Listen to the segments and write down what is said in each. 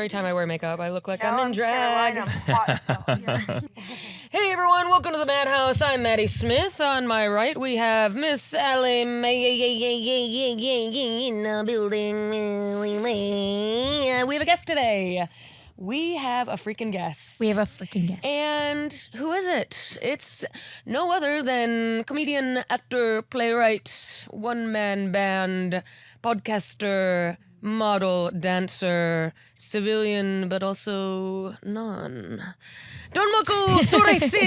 every time I wear makeup, I look like I'm in drag. Hot still here. Hey everyone, welcome to the Mad House. I'm Maddie Smith. On my right, we have Miss Allie in the building. We have a guest today. We have a freaking guest. And who is it? It's no other than comedian, actor, playwright, one-man band, podcaster, model, dancer, civilian, but also non. Gianmarco Soresi!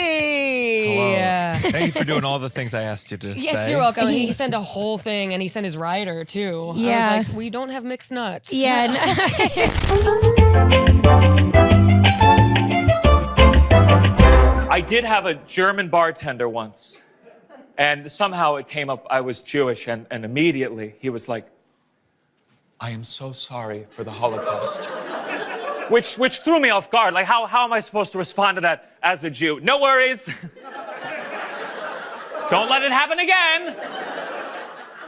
Hello. Thank you for doing all the things I asked you to say. Yes, you're welcome. He sent a whole thing, and he sent his rider, too. Yeah. I was like, we don't have mixed nuts. Yeah. I did have a German bartender once, and somehow it came up I was Jewish, and immediately he was like, I am so sorry for the Holocaust. Which threw me off guard. Like, how am I supposed to respond to that as a Jew? No worries. Don't let it happen again.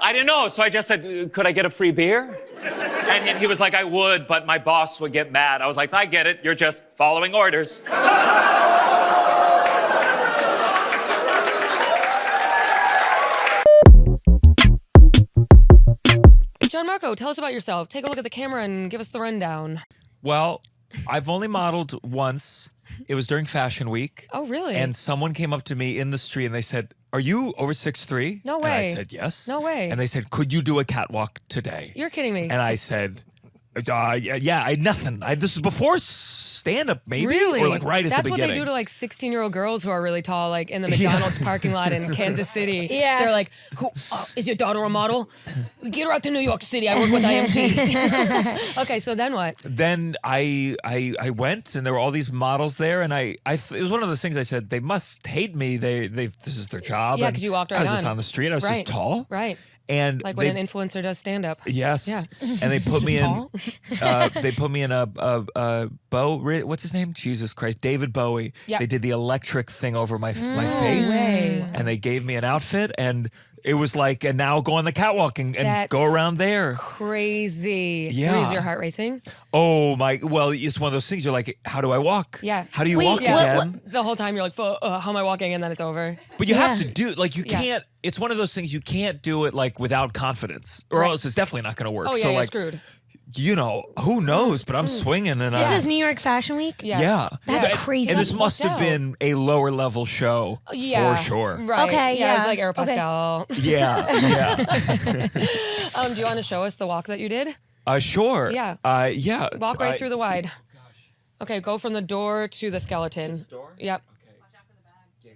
I didn't know, so I just said, could I get a free beer? And he was like, I would, but my boss would get mad. I was like, I get it, you're just following orders. Gianmarco, tell us about yourself. Take a look at the camera and give us the rundown. Well, I've only modeled once. It was during Fashion Week. Oh, really? And someone came up to me in the street and they said, are you over 6'3"? No And I way. said, yes. No way. And they said, could you do a catwalk today? You're kidding me. And I said, yeah, nothing. This was before stand-up, maybe? Really? Or like right at That's the what beginning. they do to like 16-year-old girls who are really tall, like in the McDonald's parking lot in Kansas City. Yeah. They're like, is your daughter a model? Get her out to New York City. I work with IMT. Okay, so then what? Then I went and there were all these models there and it was one of those things I said, they must hate me. This is their job. Yeah, And 'cause you walked right I was just on. on the street. I was Right. just tall. Right. And Like when an influencer does stand-up. yes. Yeah. And they put me Tall? they put me in a what's his name? Jesus Christ. David Bowie. Yeah. They did the electric thing over my face. way. And they gave me an outfit and it was like, and now go on the catwalk and That's go around there. Crazy. Yeah. Is your heart racing? Oh my, well, it's one of those things you're like, how do I walk? Yeah. How do you Wait, walk Yeah. again? The whole time you're like, how am I walking? And then it's over. But you have to do, like, you Yeah. can't, it's one of those things you can't do it like without confidence or else it's definitely not going to work. Oh, yeah, so you're like, screwed. you know, who knows, but I'm swinging and This is New York Fashion Week? Yes. yeah. That's And- crazy. And this So must have booked out. been a lower level show Yeah. for sure. Right. Okay, Yeah, it was yeah. like Okay. Aeropostale. Yeah, yeah. Do you want to show us the walk that you did? Sure. Yeah. Yeah. Walk right through the wide. Okay, go from the door to the skeleton. door? Yep.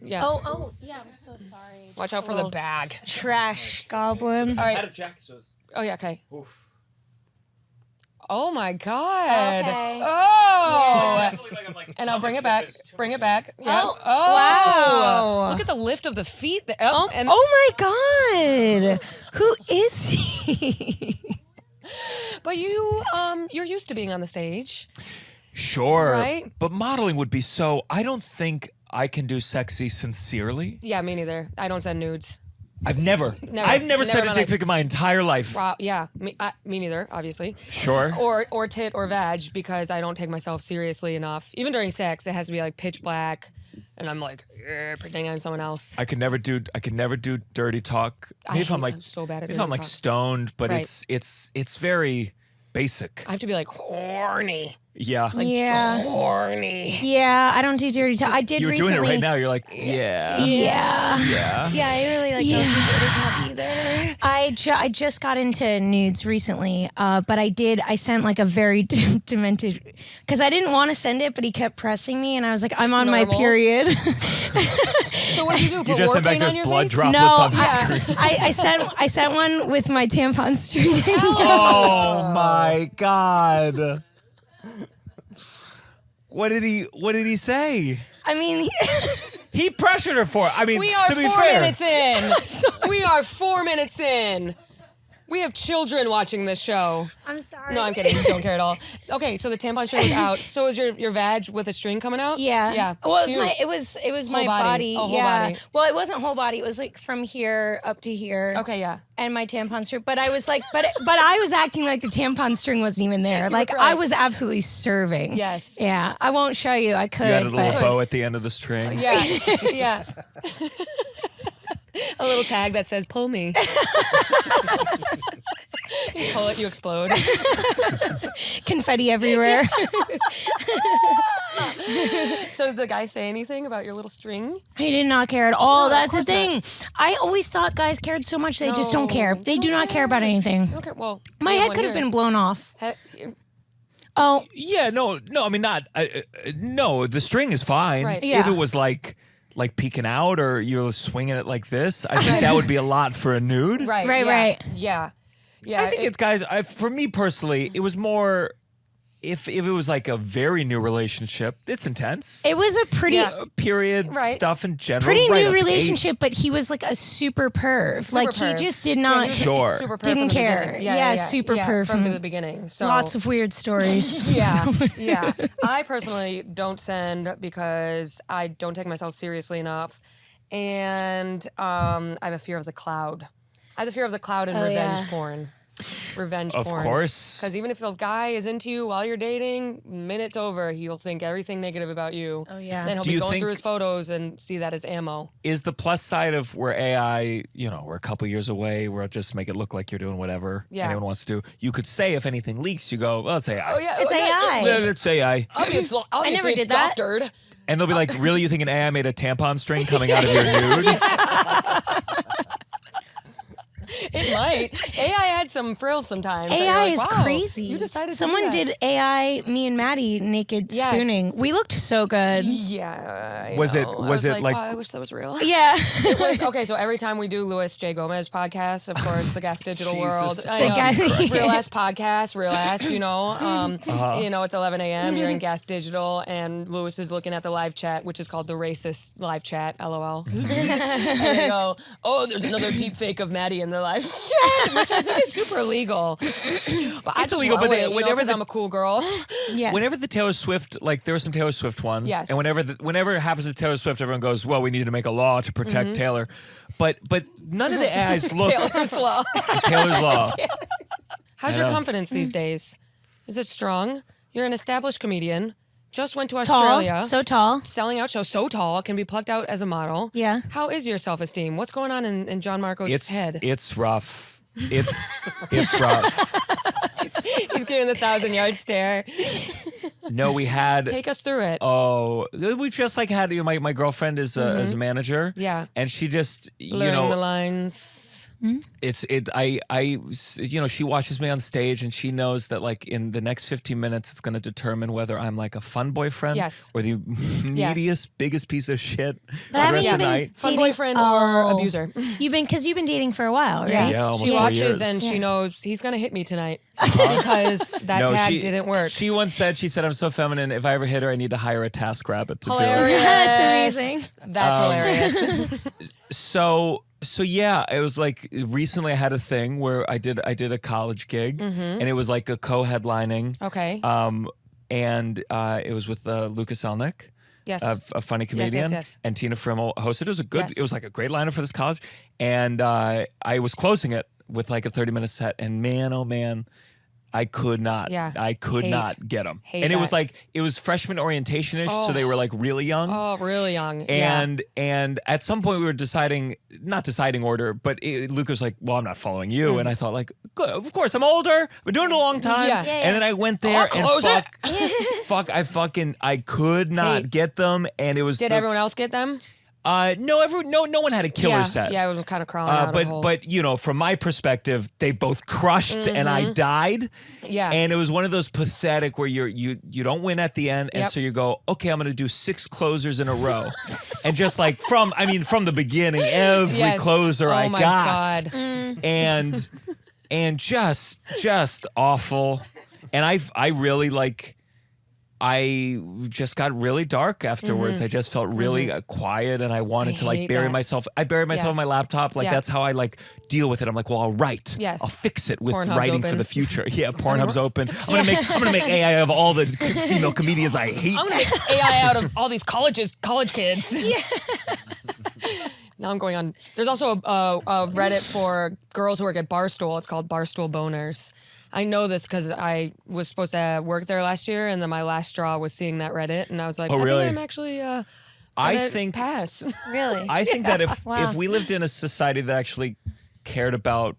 Yeah. Oh, yeah, I'm so sorry. Watch out for the bag. Trash goblin. All I had right. a jacket, so it's, Oh, yeah, okay. oof. Oh, my God. Okay. Oh. Definitely like I'm like, And how I'll bring much it back. is this? Bring it back. Yeah. Oh, wow. Look at the lift of the feet. Oh, and oh my God. Who is he? But you're used to being on the stage. Sure. Right? But modeling would be so, I don't think I can do sexy sincerely. Yeah, me neither. I don't send nudes. I've never Never sent in a my dick life. pic in my entire life. Yeah, me neither, obviously. Sure. Or tit or vag because I don't take myself seriously enough. Even during sex, it has to be like pitch black, and I'm like pretending I'm someone else. I can never do dirty talk. Maybe if I'm like so bad at if I'm dirty like talk. stoned, but Right. it's very basic. I have to be like horny. Yeah. Yeah. Horny. Yeah, I don't do dirty talk. I did You're recently. doing it right now. You're like, yeah. Yeah. Yeah. Yeah, I really like don't do dirty talk either. I just got into nudes recently, but I sent like a very demented, because I didn't want to send it, but he kept pressing me, and I was like, I'm on my Normal. period. So what do you do? You Put just war sent back paint on those your blood face? droplets No, on the screen. I sent one with my tampon string. Oh my God. What did he say? I mean, He pressured her for it. I mean, We are to be 4 fair. minutes in. We are 4 minutes in. We have children watching this show. I'm sorry. No, I'm kidding. You don't care at all. Okay, so the tampon string was out. So was your vag with a string coming out? Yeah. Yeah. Well, it was my body. Oh, whole yeah. body. Well, it wasn't whole body. It was like from here up to here. Okay, yeah. And my tampon string. But I was like, but I was acting like the tampon string wasn't even there. Like I was absolutely serving. Yes. Yeah. I won't show you. I could. You had a little bow at the end of the string. Yeah. Yeah. A little tag that says "pull me." You pull it, you explode. Confetti everywhere. So did the guy say anything about your little string? He did not care at all. No, That's the of thing. I always thought guys cared so much. They just don't care. They do not care about anything. Okay, well, My head could have been blown off. He- Oh, Yeah, no, I mean not. No, the string is fine. Right. Yeah. If it was like peeking out or you're swinging it like this, I think that would be a lot for a nude. Right. Right, yeah, right. Yeah. Yeah. I think it's guys. For me personally, it was more. If it was like a very new relationship, it's intense. it was a pretty Period Right. stuff in general. pretty right new up to relationship, but he was like a super perv. Super like perv. he just did Yeah, not he was just Sure. super perv didn't from the care. beginning. Yeah, super perv from from- the beginning. So lots of weird stories. yeah, yeah. I personally don't send because I don't take myself seriously enough, and I have a fear of the cloud. I have the fear of the cloud and revenge yeah. porn. Revenge Of porn. course. Because even if the guy is into you while you're dating, minute's over, he'll think everything negative about you. Oh, yeah. Then he'll Do be you going think- through his photos and see that as ammo. Is the plus side of where AI, we're a couple years away, where it just make it look like you're doing whatever anyone wants to do. You could say if anything leaks, you go, well, it's AI. Oh yeah, It's AI. Yeah, it's AI. Obviously, never it's did that. doctored. And they'll be like, really, you think an AI made a tampon string coming out of your nude? It might. AI had some frills sometimes. that you're AI like, is wow, crazy. You decided Someone to do did AI me and Maddie naked Yes. spooning. We looked so good. Yeah. I Was it- know. was I it like- wow, I wish that was real. Yeah. It was, okay, so every time we do Louis J. Gomez podcast, of course, the Gas Digital World. Jesus I know. Christ. Real ass podcast, real ass, Uh-huh. it's 11 a.m. You're in Gas Digital, and Louis is looking at the live chat, which is called the racist live chat, LOL. And they go, oh, there's another deep fake of Maddie in the live chat, which I think is super illegal. But I just illegal, roll but with it, whenever 'cause I'm a cool girl. Yeah. Whenever the Taylor Swift, there were some Taylor Swift ones. Yes. And whenever it happens to Taylor Swift, everyone goes, well, we need to make a law to protect Taylor. But none of the AIs look. Taylor's Law. Taylor's Law. How's I your know. confidence these days? Is it strong? You're an established comedian. Just went to Tall. Australia. So tall. Selling out show, so tall, can be plucked out as a model. Yeah. How is your self-esteem? What's going on in Gianmarco's head? It's rough. It's rough. He's giving the 1,000-yard stare. No, we had. Take us through it. Oh, we've just had my girlfriend is a manager. Yeah. And she just Learning the lines. she watches me on stage and she knows that in the next 15 minutes it's going to determine whether I'm like a fun boyfriend Yes. or the neediest, biggest piece of shit for the haven't rest you of the been- night. Fun Dating- boyfriend or Oh. abuser. Because you've been dating for a while, right? Yeah, almost She 4 watches years. and she knows he's going to hit me tonight because that tag didn't work. She once said, I'm so feminine, if I ever hit her, I need to hire a task rabbit to do Hilarious. it. That's amazing. That's hilarious. So yeah, it was recently I had a thing where I did a college gig and it was like a co-headlining. Okay. And it was with Lucas Elnick. Yes. A funny comedian, yes. and Tina Frimmel hosted. It was Yes. it was like a great lineup for this college, and I was closing it with like a 30-minute set, and man, oh man, I could not. Yeah. I could Hate. not get them. Hate And it was that. it was freshman orientation-ish, so they were really young. Oh, really young. And at some point we were not deciding order, but Luke was like, well, I'm not following you. And I thought good, of course, I'm older. Been doing it a long time. Yeah. And then I went there and close it. I could not get them. And it was. Did everyone else get them? No one had a killer set. Yeah, it was kind of crawling out of the hole. But from my perspective, they both crushed and I died. Yeah. And it was one of those pathetic where you don't win at the end, and Yep. so you go, okay, I'm gonna do 6 closers in a row, and just from the beginning, every Yes. closer Oh I my got, God. and just awful, and I really I just got really dark afterwards. I just felt really quiet, and I wanted to like bury myself. I buried myself in my laptop. Like that's how I like deal with it. I'm like, well, I'll write. Yes. I'll fix it with Pornhub's writing open. for the future. Yeah, Pornhub's open. I'm gonna make AI of all the female comedians I hate. I'm gonna make AI out of all these college kids. Yeah. Now I'm going on. There's also a Reddit for girls who work at Barstool. It's called Barstool Boners. I know this because I was supposed to work there last year, and then my last straw was seeing that Reddit, and I was like, Oh, really? I think I'm actually I think pass. Really? I think that if we lived in a society that actually cared about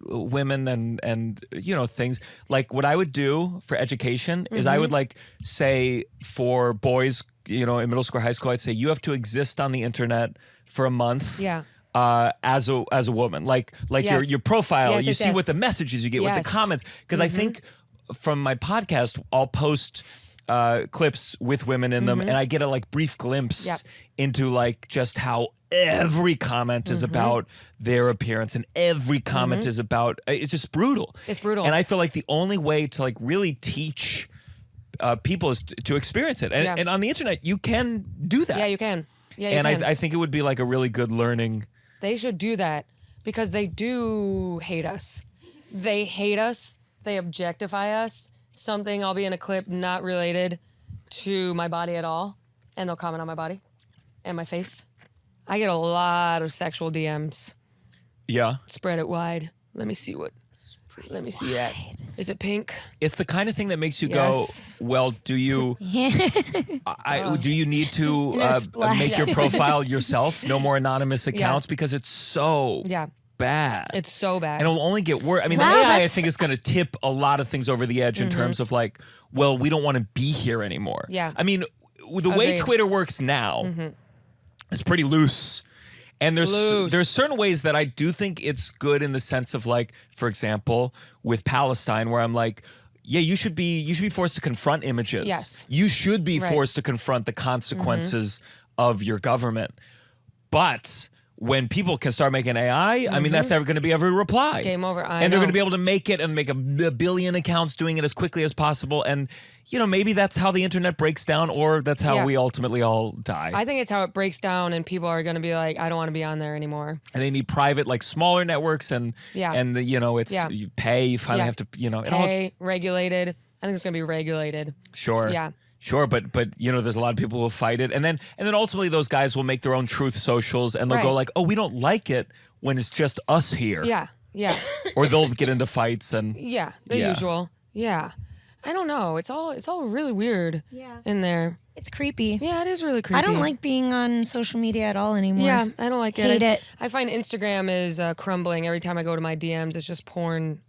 women and you know things, like what I would do for education is I would like say for boys, you know, in middle school or high school, I'd say you have to exist on the internet for a month. Yeah. As a woman, like Yes. your profile, Yes, you yes, see yes. what the messages you get, what the Yes. comments. Because I think from my podcast, I'll post clips with women in them, and I get a like brief glimpse Yep. into like just how every comment is about their appearance, and every comment is about. It's just brutal. It's brutal. and I feel like the only way to like really teach people is to experience it, and, Yeah. and on the internet you can do that. Yeah, you can. Yeah, you and can. I think it would be like a really good learning. They should do that because they do hate us. They hate us. They objectify us. I'll be in a clip not related to my body at all, and they'll comment on my body and my face. I get a lot of sexual DMs. Yeah. Spread it wide. Let me see that. Is it pink? It's the kind of thing that makes you Yes. go, well, do you do you need to it's black. make your profile yourself? No more anonymous accounts, because it's so Yeah. bad. It's so bad. and it'll only get worse. I mean, Wow, the AI I that's- think is going to tip a lot of things over the edge in terms of like, well, we don't want to be here anymore. Yeah. I mean, the way Agreed. Twitter works now is pretty loose. And there's certain ways that I do think it's good in the sense of like, for example, with Palestine, where I'm like, yeah, you should be forced to confront images. Yes. You should be Right. forced to confront the consequences of your government. But when people can start making AI, I mean, that's ever going to be every reply. Game over. I And they're know. going to be able to make it and make a billion accounts doing it as quickly as possible. And, you know, maybe that's how the internet breaks down, or that's how Yeah. we ultimately all die. I think it's how it breaks down, and people are going to be like, I don't want to be on there anymore. And they need private, like smaller networks, and Yeah. and the, you know, it's Yeah. you pay, you finally Yeah. have to, you know, it all, Pay, regulated. I think it's going to be regulated. sure, Yeah. sure, but you know, there's a lot of people who will fight it, and then ultimately those guys will make their own truth socials, and they'll go Right. like, oh, we don't like it when it's just us here, Yeah. Yeah. or they'll get into fights and Yeah. The Yeah. usual. Yeah. I don't know. It's all really weird Yeah. in there. It's creepy. Yeah, it is really creepy. I don't like being on social media at all anymore. Yeah, I don't like it. Hate it. I find Instagram is crumbling every time I go to my DMs. It's just porn,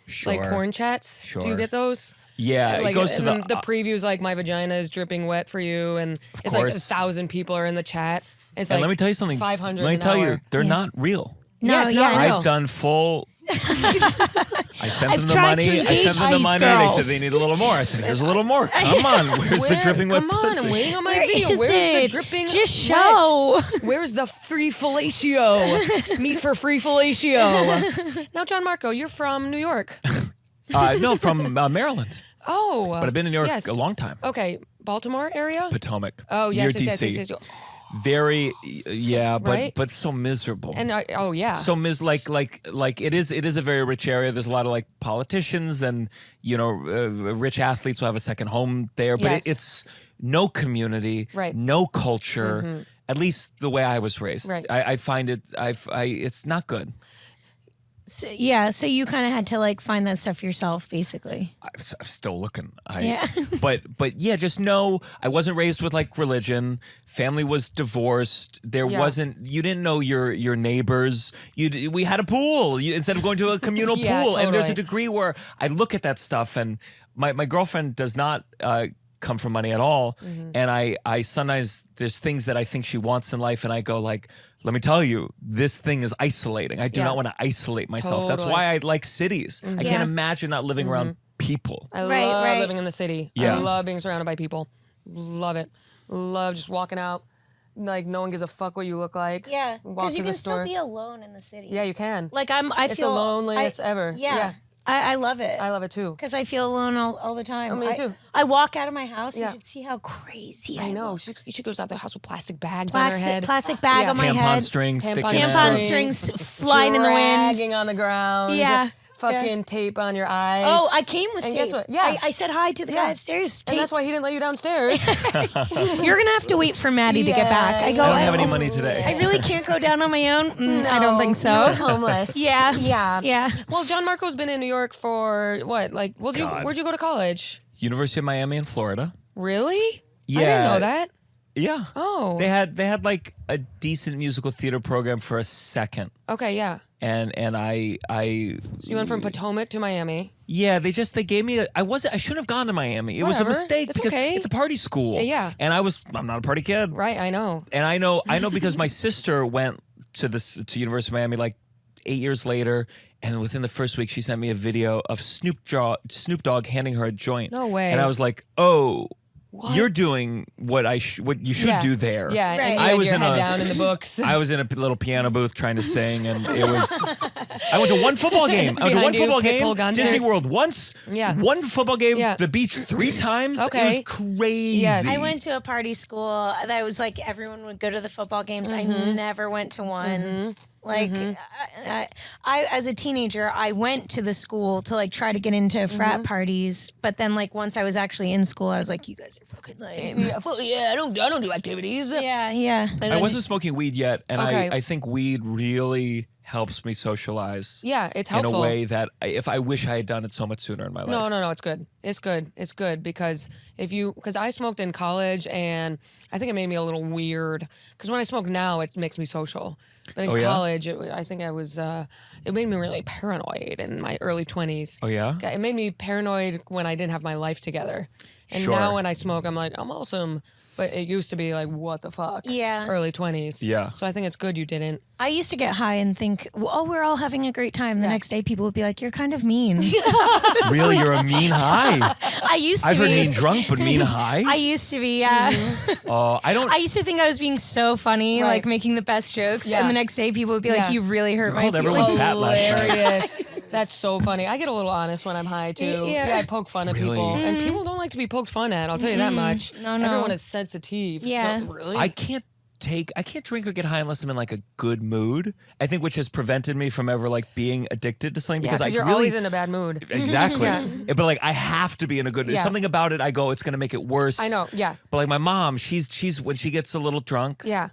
sure, like porn chats. Do Sure. you get those? Yeah, Like, it goes to and the previews, like my vagina is dripping wet for you, and it's like course. 1,000 people are in the chat. It's and like let me tell you something. 500. Let me an tell you, hour. they're not real. No, Yeah, it's yeah, not I real. I've done full. I sent I've them the tried money. to I engage sent them the these money. They girls. said they need a little more. I said, here's a little more. Come on. Where's the dripping wet Come on, pussy? I'm waiting on my Where video. is Where's the it? dripping Just wet? show. Where's the free fellatio? Meat for free fellatio. Now, Gianmarco, you're from New York. No, from Maryland. Oh. But I've been in New York yes. a long time. Okay, Baltimore area? Potomac. Oh, near yes, DC. yes, yes, yes, yes. Very, yeah, Right? but so miserable. And oh yeah. so like it is a very rich area. There's a lot of like politicians and you know rich athletes who have a second home there. But Yes. it's no community, Right. no culture. At least the way I was raised. Right. I find it. It's not good. So, yeah, so you kind of had to like find that stuff yourself, basically. I'm still looking. Yeah. but yeah, just know I wasn't raised with like religion. Family was divorced. There Yeah. wasn't. You didn't know your neighbors. We had a pool instead of going to a communal Yeah, pool. And there's a totally. degree where I look at that stuff, and my girlfriend does not come from money at all, Mm-hmm. and I sometimes there's things that I think she wants in life, and I go like, let me tell you, this thing is isolating. I do Yeah. not want to isolate myself. That's Totally. Mm-hmm. why I like cities. I Yeah. can't imagine not living around people. I Right, love right. living in the city. Yeah. I love being surrounded by people. Love it. Love just walking out. Like no one gives a fuck what you look like. Yeah, Walk because to you the can store. still be alone in the city. Yeah, you can. Like I It's the feel loneliest ever. Yeah. I love it. I love it too. Because I feel alone all the time. Oh, me too. I walk out of my house. Yeah. You should see how crazy I know. She goes out the house with plastic bags on her head. Plastic bag on my Tampon head. strings sticking Tampon out. strings flying in the wind. Dragging on the ground. Yeah. Fucking tape on your eyes. Oh, I came with And tape. guess what? Yeah. I said hi to the guy upstairs. And that's why he didn't let you downstairs. You're going to have to wait for Maddie to get back. I go, I don't have any money today. I really can't go down on my own. I don't think so. You're homeless. Yeah. Yeah. Yeah. Well, Gianmarco's been in New York for what? Like, where'd you go to college? University of Miami in Florida. Really? Yeah. I didn't know that. Yeah. Oh. They had like a decent musical theater program for a second. Okay, yeah. And I So you went from Potomac to Miami. yeah, they gave me I shouldn't have gone to Miami. It was a Whatever. mistake It's because okay. it's a party school. Yeah. And I'm not a party kid. Right, I know. And I know because my sister went to University of Miami like 8 years later, and within the first week she sent me a video of Snoop Dogg handing her a joint. No way. And I was like, "Oh, What? you're doing what you should do there." Yeah, and Right. you I had was your in head a- down in the books. I was in a little piano booth trying to sing, and it was. I went to one football game. I went to Behind one you, football Pitbull game. concert. Disney World once. Yeah. One football game. Yeah. The beach 3 times. Okay. It was crazy. Yes. I went to a party school that was like everyone would go to the football games. I never went to one. Like I as a teenager, I went to the school to like try to get into frat parties, but then like once I was actually in school, I was like, you guys are fucking lame. Yeah, I don't do activities. Yeah. And I then- wasn't smoking weed yet, and Okay. I think weed really helps me socialize. Yeah, it's in helpful. a way that I wish I had done it so much sooner in my life. No, it's good. It's good because because I smoked in college and I think it made me a little weird because when I smoke now it makes me social. But in Oh, yeah? college, I think I was, it made me really paranoid in my early 20s. Oh, yeah? It made me paranoid when I didn't have my life together. And Sure. now when I smoke, I'm like, I'm awesome. But it used to be like, what the fuck? Yeah. Early 20s. Yeah. So I think it's good you didn't. I used to get high and think, oh, we're all having a great time. The next day, people would be like, you're kind of mean. Really, you're a mean high. I used to I've heard be. mean drunk, but mean high. I used to be, yeah. I don't. I used to think I was being so funny, Right. like making the best jokes. Yeah. And the next day, people would be Yeah. like, you really hurt my called everyone feelings. fat last night. Hilarious. That's so funny. I get a little honest when I'm high too. Yeah. I poke fun at Really? people. And people don't like to be poked fun at, I'll tell you that much. No. Everyone is sensitive. Yeah. No, really? I can't drink or get high unless I'm in like a good mood. I think which has prevented me from ever like being addicted to something Yeah, because I you're really always in a bad mood. exactly. Yeah. But like I have to be in a good. Yeah. Something about it, I go, it's gonna make it worse. I know, yeah. But like my mom, she's when she gets a little drunk. Yeah.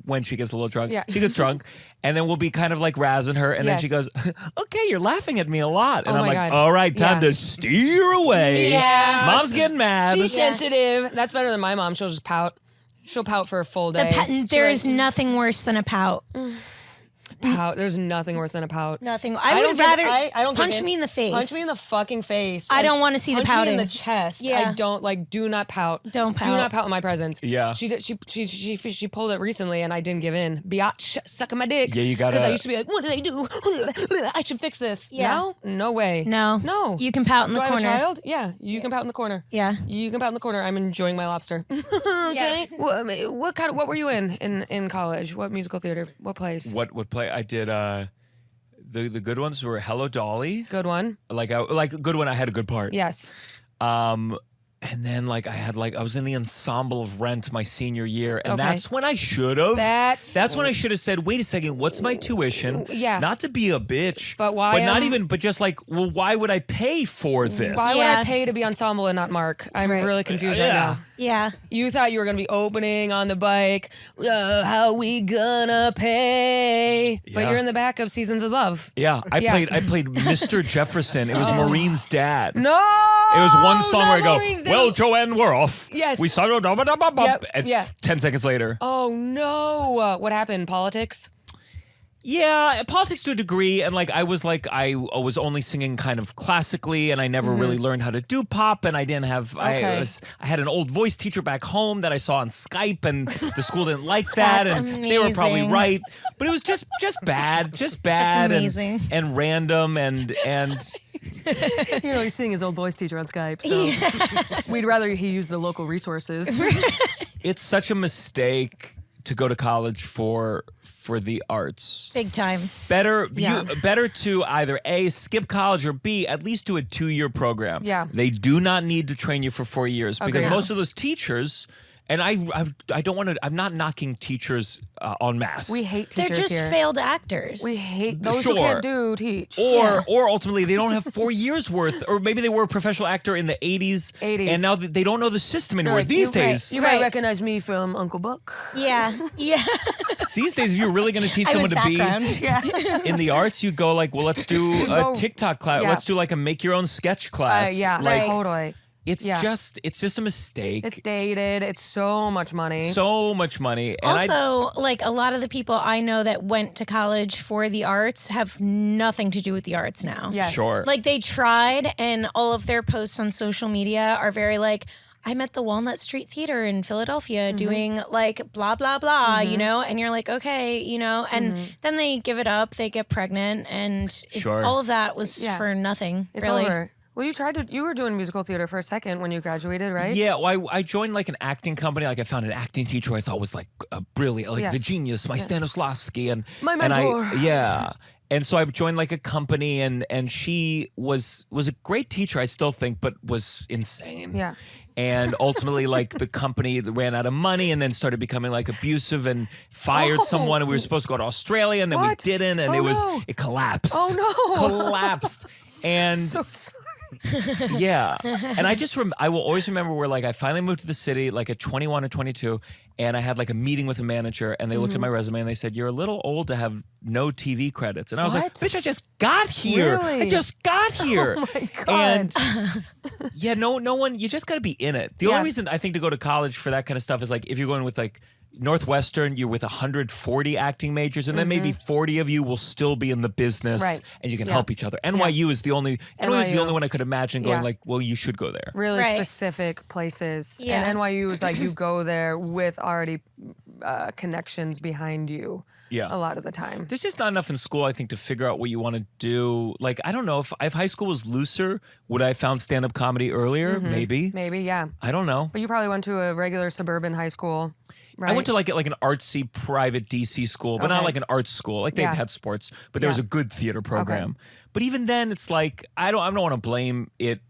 When she gets a little drunk, Yeah. she gets drunk, and then we'll be kind of like razzing her, and then she Yes. goes, "Okay, you're laughing at me a lot," and Oh I'm my like, God. "All right, time Yeah. to steer away." Yeah. Mom's getting mad. She's sensitive. That's better than my mom. She'll just pout. She'll pout for a full day. There is nothing worse than a pout. pout. There's nothing worse than a pout. Nothing. I I don't would give- rather I don't give punch in. me in the face. Punch me in the fucking face. I And don't wanna see the punch me pouting. in the chest. Yeah. I don't do not pout. Don't Do pout. not pout in my presence. Yeah. She did. She pulled it recently, and I didn't give in. Biatch, sucking my dick. Yeah, you gotta- Because I used to be like, what did I do? I should fix this. Yeah. Now, no way. No. You can pout in Do the I have a corner. child? Yeah, you can pout in the corner. Yeah. You can pout in the corner. I'm enjoying my lobster. Okay. What were you in college? What musical theater? What place? What play I did? The good ones were Hello Dolly. Good one. Like a good one. I had a good part. Yes. And then like I was in the ensemble of Rent my senior year, and Okay. that's when I should have. That's when I should have said, wait a second, what's my tuition? Yeah. Not to be a bitch, But why But not am- even. But just like, well, why would I pay for this? Why would Yeah. I pay to be ensemble and not Mark? I'm really confused right Yeah. now. Yeah. You thought you were gonna be opening on the bike. How we gonna pay? But Yeah. you're in the back of Seasons of Love. Yeah, I Yeah. played Mr. Jefferson. It was Maureen's dad. No. It was one song not where I go, Maureen's Dad. well, Joanne, we're off. Yes. We saw Yep, and yeah. 10 seconds later. Oh no! What happened? Politics? Yeah, politics to a degree, and like I was only singing kind of classically, and I never really learned how to do pop, and I didn't have. Okay. I had an old voice teacher back home that I saw on Skype, and the school didn't like that, That's and they were probably amazing. right, but it was just bad, and- amazing. and random, and You know, he's seeing his old voice teacher on Skype, so we'd rather he use the local resources. it's such a mistake to go to college for the arts. Big time. Better to either A, skip college, or B, at least do a 2-year program. Yeah. They do not need to train you for 4 years because Okay. most of those teachers, and I don't want to, I'm not knocking teachers en masse. We hate They're teachers just here. failed actors. We hate those Sure. who can't teach. Or ultimately, they don't have 4 years worth, or maybe they were a professional actor in the 80s, and now they don't know the system anymore. Like, These days, You might recognize me from Uncle Buck. Yeah. Yeah. these days, if you're really going to teach I someone was to background. be in the arts, you go like, well, let's do a TikTok class. Yeah. Let's do like a make your own sketch class. Like, totally. it's just a mistake. It's dated. It's so much money. So much money. And Also, like a lot of the people I know that went to college for the arts have nothing to do with the arts now. Yes. Sure. Like they tried, and all of their posts on social media are very like, I'm at the Walnut Street Theater in Philadelphia doing like blah, blah, blah, you know? And you're like, okay, you know? And then they give it up, they get pregnant, and all of that was for nothing, It's really. over. Well, you were doing musical theater for a second when you graduated, right? Yeah, well, I joined like an acting company. Like I found an acting teacher who I thought was like brilliant, like the genius, my Stanislavski, and my mentor. And so I joined like a company, and she was a great teacher, I still think, but was insane. Yeah. And ultimately, like the company ran out of money, and then started becoming like abusive, and fired someone. And we were supposed to go to Australia, and then we didn't, and it collapsed. Oh no! Collapsed. And So sorry. yeah, and I will always remember where like I finally moved to the city like at 21 or 22, and I had like a meeting with a manager, and they looked at my resume and they said, "You're a little old to have no TV credits," and I was like, "Bitch, I just got here. Really? I just got here." Oh my God. And no one. You just got to be in it. The only reason I think to go to college for that kind of stuff is like if you're going with like Northwestern, you're with 140 acting majors, and then maybe 40 of you will still be in the business, and you can help each other. NYU is the only one I could imagine going like, well, you should go there. Really specific places. Yeah. And NYU is like you go there with already connections behind you. Yeah. A lot of the time. There's just not enough in school, I think, to figure out what you want to do. Like, I don't know if high school was looser, would I have found stand-up comedy earlier? Maybe. Maybe, yeah. I don't know. But you probably went to a regular suburban high school, right? I went to like an artsy private DC school, but not like an arts school. Like they had sports, but there was a good theater program. But even then, it's like I don't want to blame it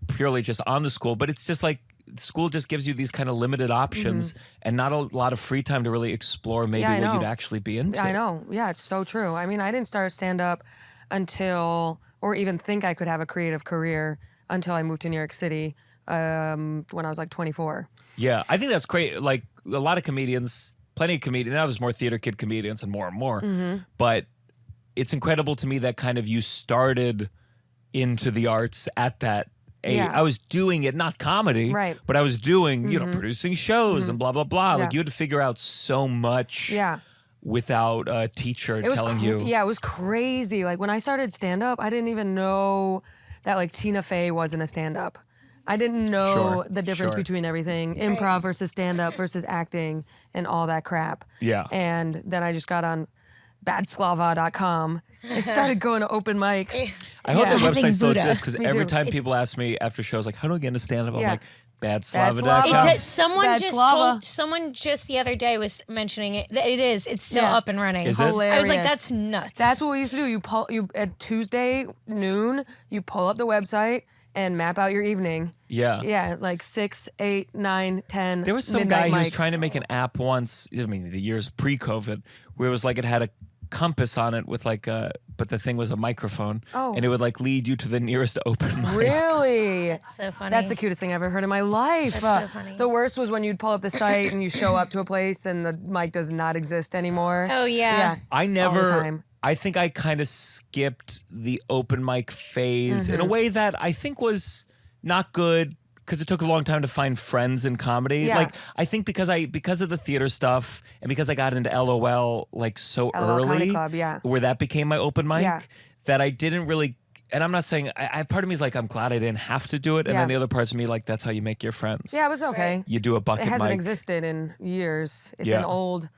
purely just on the school, but it's just like school just gives you these kind of limited options and not a lot of free time to really explore maybe what you'd actually be into. I know. Yeah, it's so true. I mean, I didn't start stand-up until, or even think I could have a creative career until I moved to New York City when I was like 24. Yeah, I think that's great. Like a lot of comedians, plenty of comedians, now there's more theater kid comedians and more. But it's incredible to me that kind of you started into the arts at that age. Yeah. I was doing it, not comedy, Right. but I was doing, producing shows and blah, blah, blah. Like Yeah. you had to figure out so much without a teacher telling you. Yeah, it was crazy. Like when I started stand-up, I didn't even know that like Tina Fey wasn't a stand-up. I didn't know the difference between everything, improv versus stand-up versus acting and all that crap. Yeah. And then I just got on BadSlava.com and started going to open mics. I hope that Having website still Buddha. exists because Me every too. time people ask me after shows, like, how do I get into stand-up? I'm Yeah. like, BadSlava. BadSlava.com. Someone just the other day was mentioning it. It's still up and running. Is it? Hilarious. I was like, that's nuts. That's what we used to do. You at Tuesday noon, you pull up the website and map out your evening. Yeah. Yeah, like 6, 8, 9, 10. There was some guy who was mics. trying to make an app once, I mean, the years pre-COVID, where it was like it had a compass on it with like but the thing was a microphone. Oh. And it would like lead you to the nearest open mic. Really? so funny. That's the cutest thing I've ever heard in my life. That's so funny. The worst was when you'd pull up the site and you show up to a place and the mic does not exist anymore. Oh, yeah. I All the never, time. I think I kind of skipped the open mic phase in a way that I think was not good because it took a long time to find friends in comedy. Yeah. Like I think because of the theater stuff and because I got into LOL like so LOL Comedy early, Club, yeah. where that became my open mic, Yeah. that I didn't really. And I'm not saying I part of me is like I'm glad I didn't have to do it, and Yeah. then the other parts of me like that's how you make your friends. Yeah, it was okay. You do a bucket It hasn't mic. existed in years. It's Yeah. an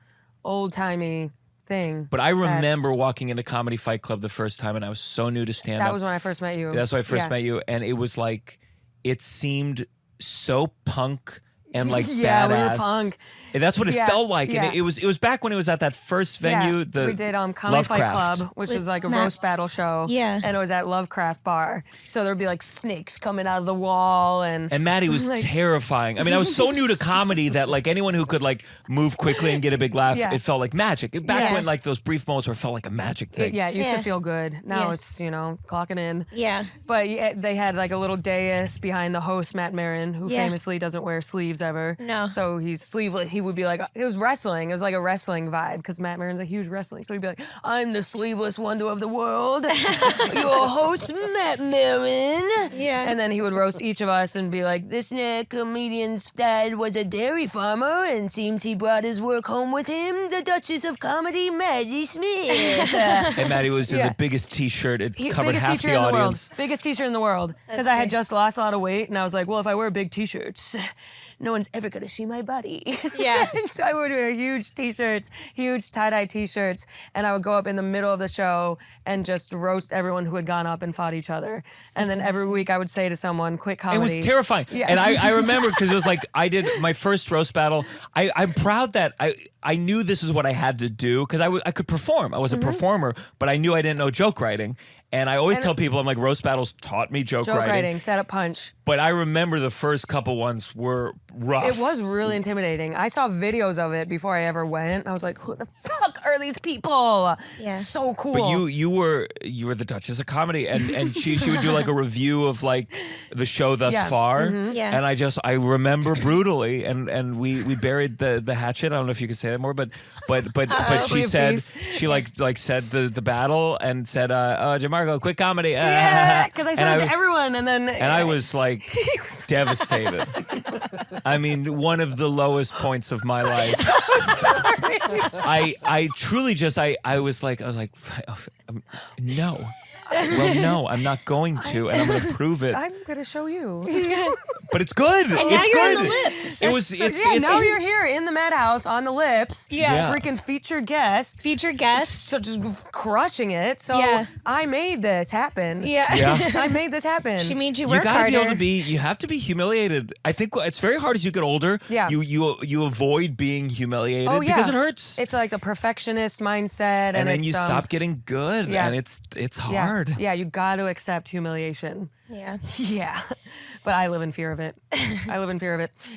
old-timey thing. But I remember walking into Comedy Fight Club the first time, and I was so new to stand up. That was when I first met you. That's when I first Yeah. met you, and it was like it seemed so punk and like Yeah, we were badass. punk. And that's what it Yeah, felt like. yeah. And it was back when it was at that first venue, the we did Comedy Fight Lovecraft. Club, which With was like a Matt. roast battle show. Yeah. And it was at Lovecraft Bar. So there'd be like snakes coming out of the wall and And was like, terrifying. I mean, I was so new to comedy that like anyone who could like move quickly and get a big laugh, Yeah. it felt like magic. Back Yeah. when like those brief moments where it felt like a magic thing. it used Yeah. to feel good. Now Yeah. it's, clocking in. Yeah. But they had like a little dais behind the host, Matt Marin, who Yeah. famously doesn't wear sleeves ever. No. So he's sleeveless. He would be like, it was wrestling. It was like a wrestling vibe because Matt Marin's a huge wrestling. So he'd be like, I'm the sleeveless wonder of the world. Your host, Matt Marin. Yeah. And then he would roast each of us and be like, this comedian's dad was a dairy farmer and seems he brought his work home with him, the Duchess of Comedy, Maddie Smith. And Maddie was in Yeah. the biggest T-shirt. It covered biggest half teacher the in the world. audience. Biggest teacher in the world. Because I had just lost a lot of weight, and I was like, well, if I wear big T-shirts, no one's ever gonna see my body. Yeah. And so I would wear huge T-shirts, huge tie-dye T-shirts, and I would go up in the middle of the show and just roast everyone who had gone up and fought each other. And then every week I would say to someone, quit comedy. It was terrifying. Yeah. And I remember because it was like I did my first roast battle. I'm proud that I knew this is what I had to do because I could perform. I was a performer, but I knew I didn't know joke writing. And I always tell people, I'm like, roast battles taught me joke writing. Set up punch. But I remember the first couple ones were rough. It was really intimidating. I saw videos of it before I ever went. I was like, who the fuck are these people? Yeah. So cool. But you were the Duchess of Comedy, and she would do like a review of like the show thus Yeah. far. Yeah. And I remember brutally, and we buried the hatchet. I don't know if you could say that more, but she said she like said the battle and said Gianmarco, quit comedy. yeah, because I said it to everyone, and then I was like devastated. I mean, one of the lowest points of my life. sorry. I truly just I was like no. Well, no, I'm not going to, and I'm going to prove it. I'm gonna show you. But it's good. And it's now you're good. on the Lips. It was. So, It's now you're here in the Mad House on the Lips. Yeah. Freaking featured guest. Featured guest. So just crushing it. So Yeah. I made this happen. Yeah. Yeah. I made this happen. She made you You work gotta harder. be able to you have to be humiliated. I think it's very hard as you get older. Yeah. You avoid being humiliated Oh, yeah. because it hurts. It's like a perfectionist mindset, and then it's, you stop getting good, yeah. and it's yeah. hard. Yeah, you got to accept humiliation. Yeah. Yeah. But I live in fear of it.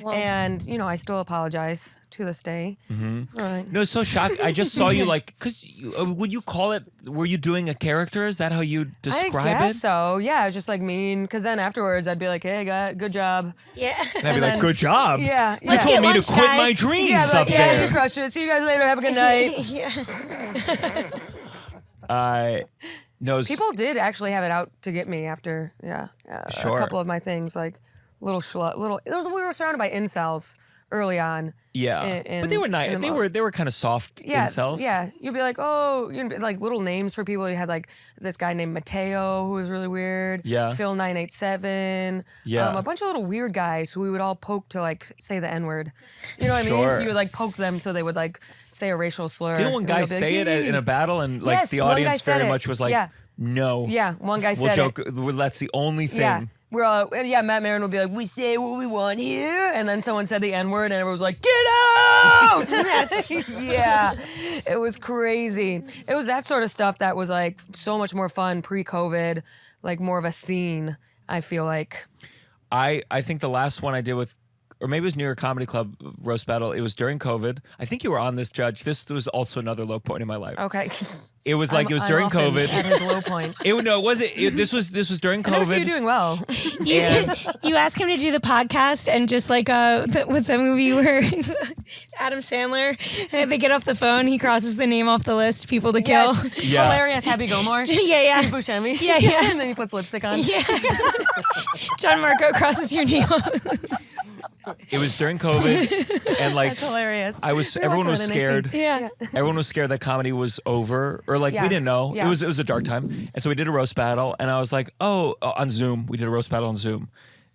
And, I still apologize to this day. Right. No, it's so shocked. I just saw you like, because would you call it, were you doing a character? Is that how you describe I guess it? so. Yeah, it was just like mean. Because then afterwards, I'd be like, hey, good job. Yeah. And I'd be like, good job. Yeah. You told me lunch, to quit my guys. dreams Yeah, up like, yeah, there. you crushed it. See you guys later. Have a good night. No, People did actually have it out to get me after, Sure. a couple of my things, like we were surrounded by incels early on. yeah, but they were nice. They were kind of soft Yeah, incels. yeah. You'd be like, like little names for people. You had like this guy named Mateo who was really weird. Yeah. Phil 987. Yeah. A bunch of little weird guys who we would all poke to like say the N-word. You know what I mean? Sure. You would like poke them so they would like say a racial slur. Didn't one And guy they'll be say like, it in a battle, and like Yes, the one guy audience said very it. much was like, Yeah. no. Yeah, one guy We'll said joke. it. That's the only thing. Yeah. We're all, Matt Marin would be like, we say what we want here. And then someone said the N-word and everyone was like, get out! Yeah, it was crazy. It was that sort of stuff that was like so much more fun pre-COVID, like more of a scene, I feel like. I think the last one I did with, or maybe it was New York Comedy Club roast battle. It was during COVID. I think you were on this, Judge. This was also another low point in my life. Okay. It was like it was I'm during often COVID. At his low points. This was during I never see you COVID. doing well. You asked him to do the podcast, and just like what's that movie where Adam Sandler, they get off the phone, he crosses the name off the list, people to kill. Yes. Yeah. Hilarious Happy Gilmore. Yeah. Steve Buscemi. Yeah. And then he puts lipstick on. Yeah. Gianmarco crosses your name off. It was during COVID, and like That's hilarious. everyone was scared. Yeah. Everyone was scared that comedy was over, or like Yeah. we didn't know. Yeah. It was a dark time, and so we did a roast battle, and I was like, on Zoom. We did a roast battle on Zoom,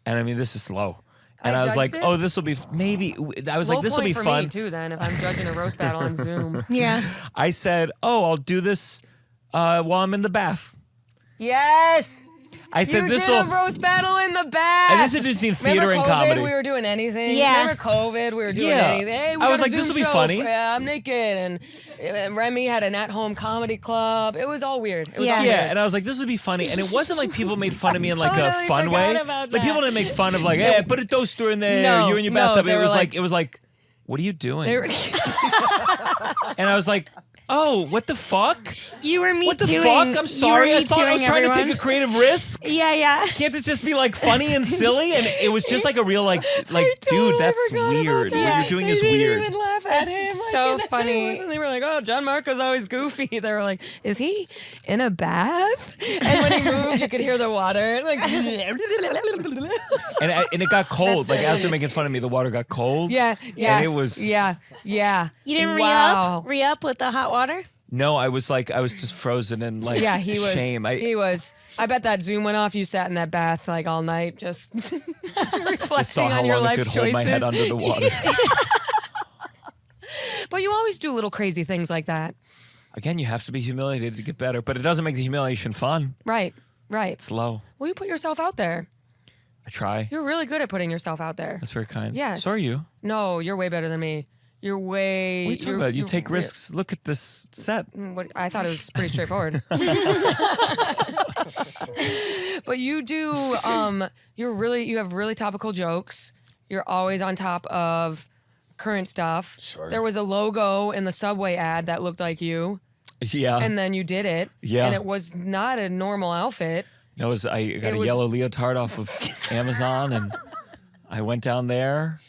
and I mean, this is slow. And I was judged like, it? this will be maybe. I was Low like, this will point be for fun. me too. Then if I'm judging a roast battle on Zoom. Yeah. I said, I'll do this while I'm in the bath. Yes. I said you this did will. a roast battle in the back. And this is interesting theater Remember and COVID, comedy. We were doing anything. Yeah. Remember COVID? We were doing Yeah. anything. Hey, we I was got a like, this Zoom will be show. funny. Yeah, I'm naked, and Remy had an at-home comedy club. It was all weird. It was all Yeah, weird. and I was like, this would be funny. And it wasn't like people made fun of me in like a totally fun way. forgot about Like that. people didn't make fun of like, hey, put a toaster in there. No, You're in your no, bathtub. they were like- It was like, what are you doing? They were- And I was like, oh, what the fuck? You were me What the tooing. fuck? I'm sorry. I thought I was trying to everyone. take a creative risk. Yeah. Can't this just be like funny and silly? And it was just like a real like totally dude, that's forgot about weird. that. What you're doing They is didn't weird. even laugh at That's him. so Like, funny. And they were like, "Oh, Gianmarco's always goofy." They were like, "Is he in a bath?" And when he moved, you could hear the water. Like, And it got cold. That's Like it. as they're making fun of me, the water got cold. yeah. And it was yeah. You didn't Wow. re-up with the hot water? No, I was just frozen in like Yeah, he was. shame. He was. I bet that Zoom went off. You sat in that bath like all night, just I reflecting saw how on your long I life could choices. hold my head under the water. But you always do little crazy things like that. Again, you have to be humiliated to get better, but it doesn't make the humiliation fun. Right. It's low. Well, you put yourself out there. I try. You're really good at putting yourself out there. That's very kind. Yes. So are you. No, you're way better than me. You're way. What are you talking about? You take risks. Look at this set. I thought it was pretty straightforward. But you do. You have really topical jokes. You're always on top of current stuff. Sure. There was a logo in the Subway ad that looked like you, Yeah. and then you did it. Yeah. And it was not a normal outfit. No, I got It a was- yellow leotard off of Amazon, and I went down there,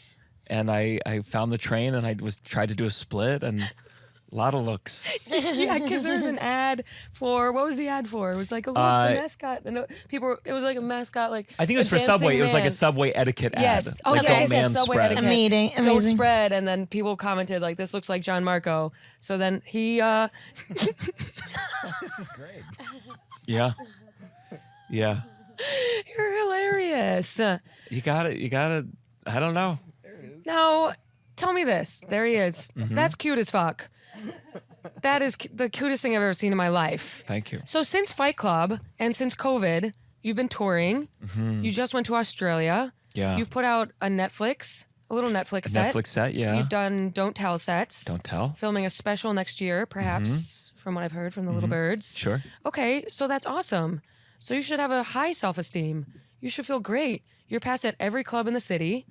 and I found the train, and I tried to do a split, and a lot of looks. Yeah, because there was an ad for, what was the ad for? It was like a little mascot. And it was like a mascot, like I think it was a for dancing Subway. It was like a man. Subway etiquette Yes. ad. Oh, like, yes, don't yes, man Subway spread. etiquette. Amazing. Don't spread. And then people commented like, this looks like Gianmarco. So then he, This is great. Yeah. Yeah. you're hilarious. You got it. I don't know. Now, tell me this. There he is. Mm-hmm. That's cute as fuck. That is the cutest thing I've ever seen in my life. Thank you. So since Fight Club and since COVID, you've been touring. You just went to Australia. Mm-hmm. Yeah. You've put out a little Netflix set. Netflix set, yeah. You've done Don't Tell sets. Don't tell. Filming a special next year, perhaps, from what I've heard from the Little Birds. Mm-hmm. Sure. Okay, so that's awesome. So you should have a high self-esteem. You should feel great. You're passed at every club in the city.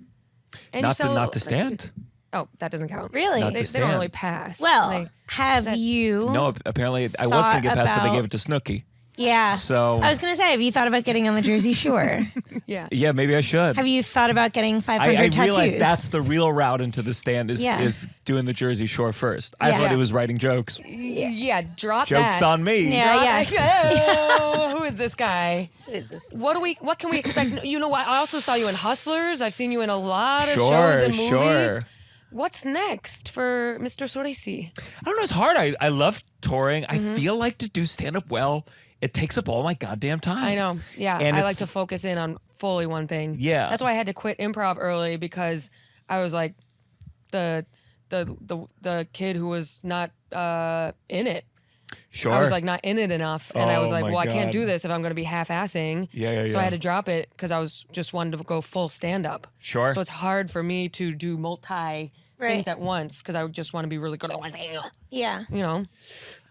And you sell Not the stand. Oh, that doesn't count. Really? Not They the don't stand. really pass. Well, have you? No, apparently I was going to get past, but they about- gave it to Snooki. Yeah. So- I was going to say, have you thought about getting on the Jersey Shore? yeah. Yeah, maybe I should. Have you thought about getting 500 I tattoos? realized that's the real route into the stand is Yeah. is doing the Jersey Shore first. I Yeah. thought it was writing jokes. Yeah, drop Jokes that. on me. Yeah. Oh, who is this guy? What is this? What can we expect? You know what? I also saw you in Hustlers. I've seen you in a lot of Sure, shows and movies. sure. What's next for Mr. Soresi? I don't know. It's hard. I love touring. Mm-hmm. I feel like to do stand up well, it takes up all my goddamn time. I know. Yeah, And I it's- like to focus in on fully one thing. Yeah. That's why I had to quit improv early because I was like the kid who was not in it. Sure. I was like not in it enough, and I was Oh, like, my well, I can't God. do this if I'm going to be half-assing. Yeah, So I yeah. had to drop it because I was just wanted to go full stand-up. Sure. So it's hard for me to do multi Right. things at once because I would just want to be really good at one thing. Yeah. You know.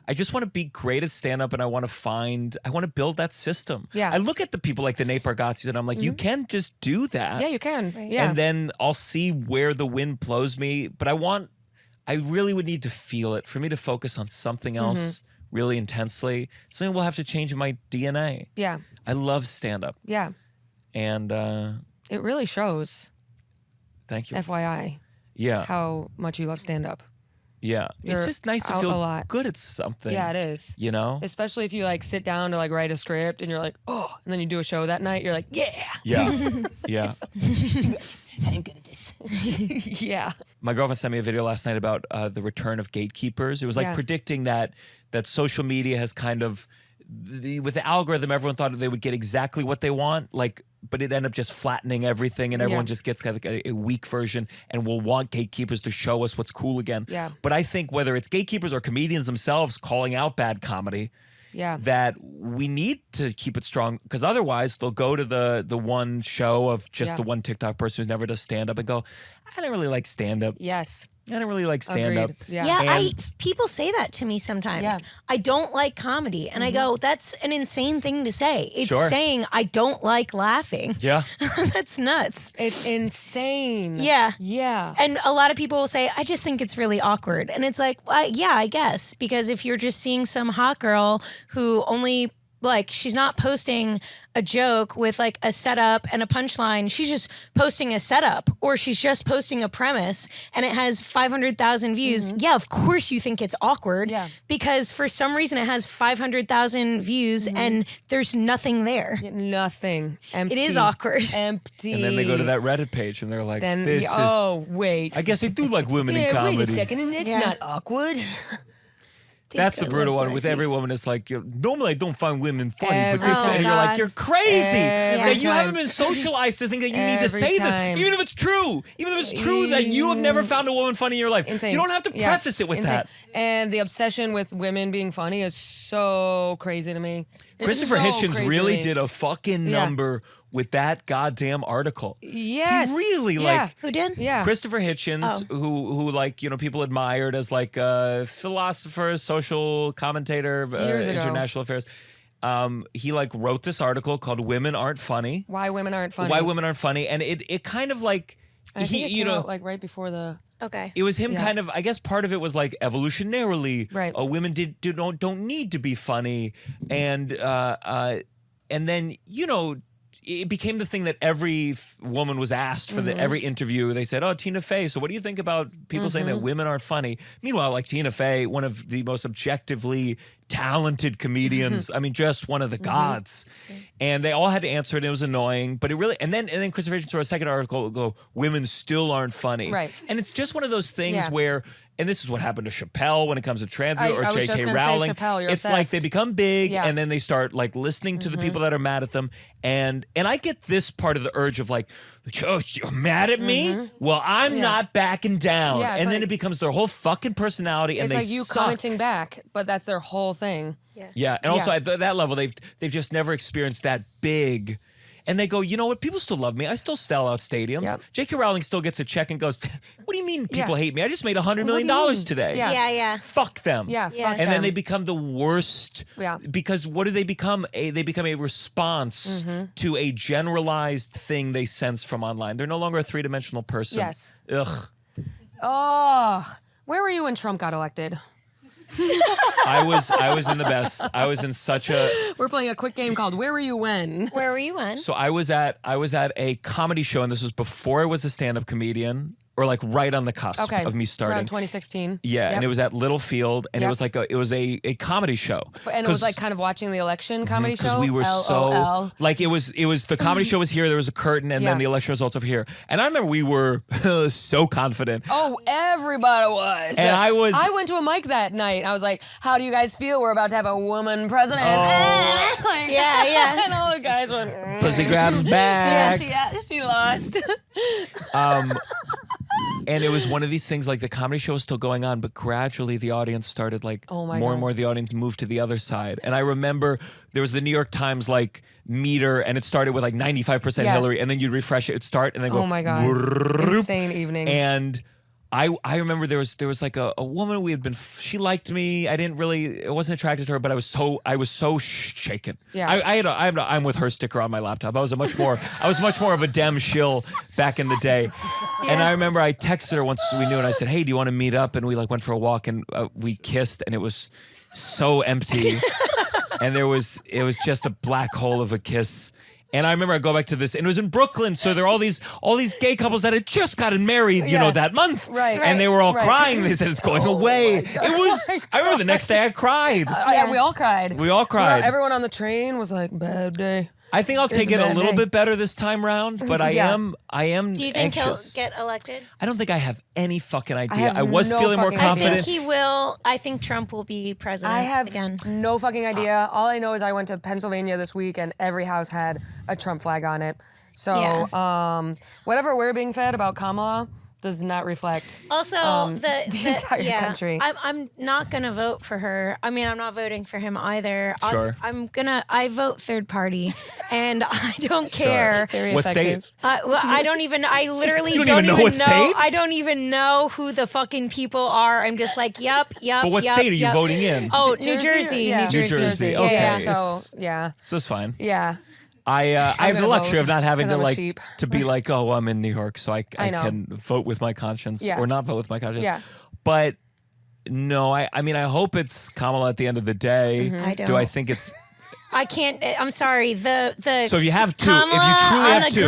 I just want to be great at stand up and I want to build that system. Yeah. I look at the people like the Nate Bargatze's and I'm like, you can just do that. Yeah, you can. Yeah. And then I'll see where the wind blows me. But I really would need to feel it for me to focus on something else really intensely. Something will have to change in my DNA. yeah. I love stand up. Yeah. And It really shows. thank you. FYI, Yeah. how much you love stand-up. Yeah. You're It's just nice to out feel a lot. good at something. Yeah, it is. You know? Especially if you like sit down to like write a script and you're like, oh, and then you do a show that night, you're like, yeah, Yeah. Yeah. I'm good at this. yeah. My girlfriend sent me a video last night about the return of gatekeepers. It was like Yeah. predicting that social media has kind of with the algorithm, everyone thought they would get exactly what they want, but it ended up just flattening everything, and everyone Yeah. just gets kind of a weak version, and will want gatekeepers to show us what's cool again. Yeah. But I think whether it's gatekeepers or comedians themselves calling out bad comedy, that we need to keep it strong, because otherwise they'll go to the one show of just the one TikTok person who never does stand up and go, I don't really like stand up. Yes. I don't really like stand-up. Yeah, people say that to me sometimes. Yeah. I don't like comedy. And I go, that's an insane thing to say. It's Sure. saying I don't like laughing. Yeah. That's nuts. It's insane. Yeah. Yeah. And a lot of people will say, I just think it's really awkward. And it's like, well, yeah, I guess. Because if you're just seeing some hot girl who only, like, she's not posting a joke with like a setup and a punchline. She's just posting a setup, or she's just posting a premise and it has 500,000 views. Yeah, of course you think it's awkward because for some reason it has 500,000 views and there's nothing there. Nothing. Empty. It is awkward. Empty. And then they go to that Reddit page and they're like, wait. I guess I do like women in comedy. Wait a second, and it's not awkward. That's the brutal one with every woman. It's like, normally I don't find women funny, but this, and you're like, you're crazy. That you haven't been socialized to think that you need to say this, even if it's true. Even if it's true that you have never found a woman funny in your life. Insane. You don't have to preface it with that. And the obsession with women being funny is so crazy to me. Christopher Hitchens really did a fucking number with that goddamn article. Yes. He really like. Who did? Yeah. Christopher Hitchens, who like, you know, people admired as like a philosopher, social commentator, international affairs. He like wrote this article called "Women Aren't Funny." Why women aren't funny? Why women aren't funny, and it kind of like I think it came out like right before the. Okay. It was him kind of, I guess part of it was like evolutionarily, right. Women don't need to be funny, and then, you know, it became the thing that every woman was asked for every interview. They said, oh, Tina Fey, so what do you think about people saying that women aren't funny? Meanwhile, like Tina Fey, one of the most objectively talented comedians, I mean, just one of the gods. And they all had to answer it, and it was annoying. But it really, and then Christopher Hitchens wrote a second article, go, women still aren't funny. Right. And it's just one of those things where, and this is what happened to Chappelle when it comes to trans or I was just J.K. gonna Rowling. say Chappelle, you're it's obsessed. like they become big and then they start like listening to the people that are mad at them. And I get this part of the urge of like, oh, you're mad at me? Well, I'm not backing down. Yeah, and then like, it becomes their whole fucking personality, and it's they like you suck. commenting back, but that's their whole thing. Yeah, and also at that level, they've just never experienced that big. And they go, you know what? People still love me. I still sell out stadiums. Yep. J.K. Rowling still gets a check and goes, what do you mean people hate me? I just made $100 million today. Yeah. Fuck them. Yeah, fuck them. And then they become the worst. Yeah. Because what do they become? They become a response to a generalized thing they sense from online. They're no longer a three-dimensional person. Yes. Ugh. Oh, where were you when Trump got elected? I was in the best. I was in such a. We're playing a quick game called Where Were You When? Where were you when? So I was at a comedy show, and this was before I was a stand-up comedian, or like right on the cusp of me starting. Around 2016. Yeah, and it was at Littlefield, and it was like it was a comedy show. And it was like kind of watching the election comedy show. Because we were so like it was the comedy show was here. There was a curtain, and then the election results over here. And I remember we were so confident. Oh, everybody was. And I went to a mic that night. I was like, "How do you guys feel? We're about to have a woman president." Like, yeah. And all the guys went. Pussy grabs back. Yeah, she lost. And it was one of these things, like the comedy show was still going on, but gradually the audience started like more and more of the audience moved to the other side. And I remember there was the New York Times like meter, and it started with like 95% Hillary, and then you'd refresh it, it'd start, and then go. Oh my God. Insane evening. And I remember there was like a woman she liked me. I wasn't attracted to her, but I was so shaken. Yeah. I'm with her sticker on my laptop. I was much more of a Dem shill back in the day. Yeah. And I remember I texted her once we knew, and I said, hey, do you want to meet up? And we like went for a walk, and we kissed, and it was so empty. And it was just a black hole of a kiss. And I remember I go back to this, and it was in Brooklyn, so there are all these gay couples that had just gotten married, you know, that month. Right. And they were all crying. They said it's going away. I remember the next day I cried. Yeah, we all cried. We all cried. Everyone on the train was like, bad day. I think I'll take it a little bit better this time round, but I am Do you think anxious. he'll get elected? I don't think I have any fucking idea. I was no feeling more fucking confident. I think he will. I think Trump will be president I have again. no fucking idea. All I know is I went to Pennsylvania this week, and every house had a Trump flag on it. So whatever we're being fed about Kamala, does not reflect. Also, the entire country. I'm not gonna vote for her. I mean, I'm not voting for him either. Sure. I vote third party, and I don't care. Very What effective. state? Well, I literally You don't even know even what state? I don't even know who the fucking people are. I'm just like, yep. But what state are you voting in? Oh, New Jersey. Yeah. New Jersey. New Jersey. Yeah, Okay. yeah. So yeah. So it's fine. Yeah. I have the gonna luxury vote of not having 'cause to I'm a like sheep. to be like, oh, I'm in New York, so I know. can vote with my conscience Yeah. or not vote with my conscience. Yeah. But no, I mean, I hope it's Kamala at the end of the day. I don't. Do I think it's I can't. I'm sorry. The so? If you have two, Kamala if you truly on have the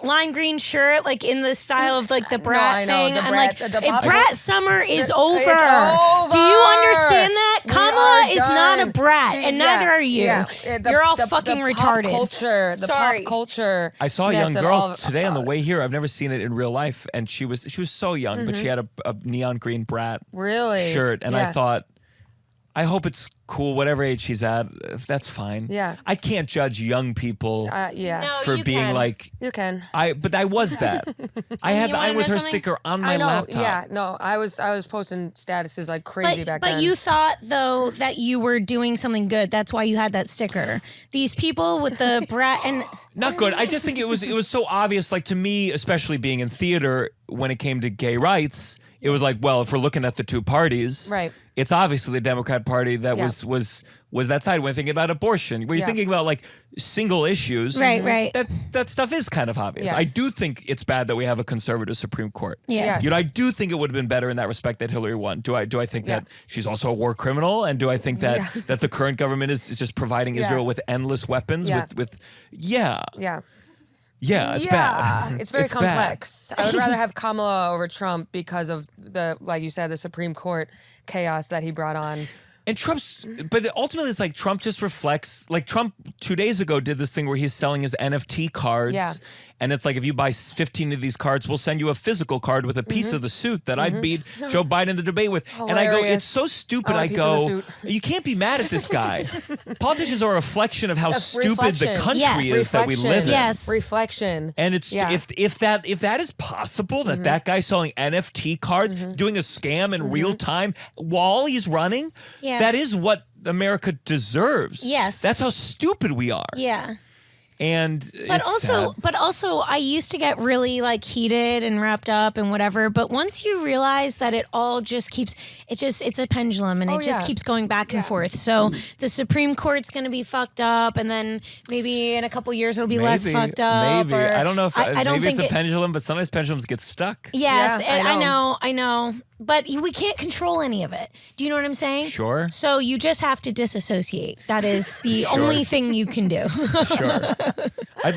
two, lime green shirt, like in the style of like the brat I know, thing. the I'm brat- like, the pop- brat summer is over. over. Do you understand that? We Kamala are is not a done. brat, She- and neither yeah, are you. yeah. You're all The fucking pop retarded. Culture, the Sorry. pop culture. I saw a Yes, young and girl all of- today on the way here. I've never seen it in real life, and she was so young, but she had a neon green brat Really? shirt, and I Yeah. thought, I hope it's cool, whatever age she's at. If that's fine. Yeah. I can't judge young people Yeah. No, for you being can. like. You can. But I was that. I had you the wanna I'm with know her something? sticker on my I know. laptop. Yeah. No. I was posting statuses like crazy back then. But you thought though that you were doing something good. That's why you had that sticker. These people with the brat and Not good. I just think it was so obvious. Like to me, especially being in theater, when it came to gay rights, it was like, well, if we're looking at the two parties, Right. it's obviously the Democrat Party that Yeah. was that side. When thinking about abortion, when you're Yeah. thinking about like single issues, Right. That stuff is kind of obvious. Yes. I do think it's bad that we have a conservative Supreme Court. Yeah. Yes. You know, I do think it would have been better in that respect that Hillary won. Do I think Yeah. that she's also a war criminal? And do I think that that the current government is just providing Israel with endless weapons? Yeah. Yeah, it's yeah, bad. it's very bad. complex. I would rather have Kamala over Trump because of the, like you said, the Supreme Court chaos that he brought on. And but ultimately it's like Trump just reflects, like Trump 2 days ago did this thing where he's selling his NFT cards. Yeah. And it's like, if you buy 15 of these cards, we'll send you a physical card with a piece of the suit that I beat Joe Biden in the debate with. And I go, Hilarious. it's so stupid. I I want a piece of the go, suit. you can't be mad at this guy. Politicians are a reflection of how stupid the reflection. country Yes. is that we live in. Yes. Reflection. And it's Yeah. if that is possible, that guy selling NFT cards, doing a scam in real time while he's running, Yeah. that is what America deserves. Yes. That's how stupid we are. yeah. And But it's also, sad. I used to get really like heated and wrapped up and whatever. But once you realize that it all just keeps, it's a pendulum and it just yeah. keeps going back and forth. So the Supreme Court's going to be fucked up, and then maybe in a couple years it'll be less fucked up. Maybe or- I don't know if I don't maybe think it's a pendulum, but sometimes pendulums get stuck. Yes, Yeah, and I I know. But we can't control any of it. Do you know what I'm saying? Sure. So you just have to disassociate. That is the only thing you can do. Sure.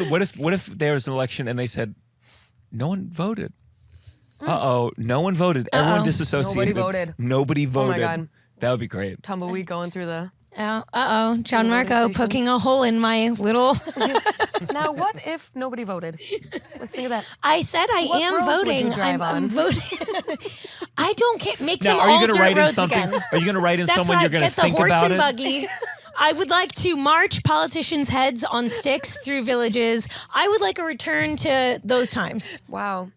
What if there was an election and they said no one voted? No one voted. Everyone disassociated. Nobody voted. God. That would be great. Tumbleweed going through the. Gianmarco poking a hole in my little. Now, what if nobody voted? Let's think of that. I said I What am roads would voting. you drive I'm on? voting. I don't care. Make Now, them are you all going to dirt write in roads something? again. Are you going to write in That's someone why you're going to get the think horse about and it? buggy. I would like to march politicians' heads on sticks through villages. I would like a return to those times. Wow.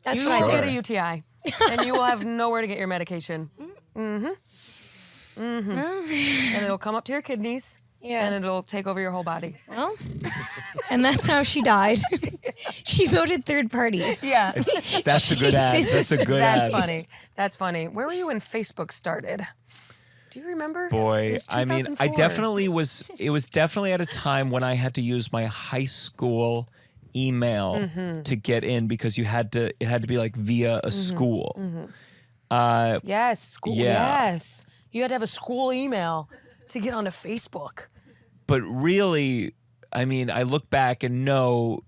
That's You what I will think. get a UTI, and you will have nowhere to get your medication. And it'll come up to your kidneys, Yeah. and it'll take over your whole body. Well, and that's how she died. She voted third party. Yeah. That's a good ad. That's a good That's ad. funny. That's funny. Where were you when Facebook started? Do you remember? It Boy, was I mean, I 2004. definitely was. It was definitely at a time when I had to use my high school email to get in because you had to. It had to be like via a school. Yes, school. Yeah. Yes, you had to have a school email to get onto Facebook. But really, I mean, I look back and no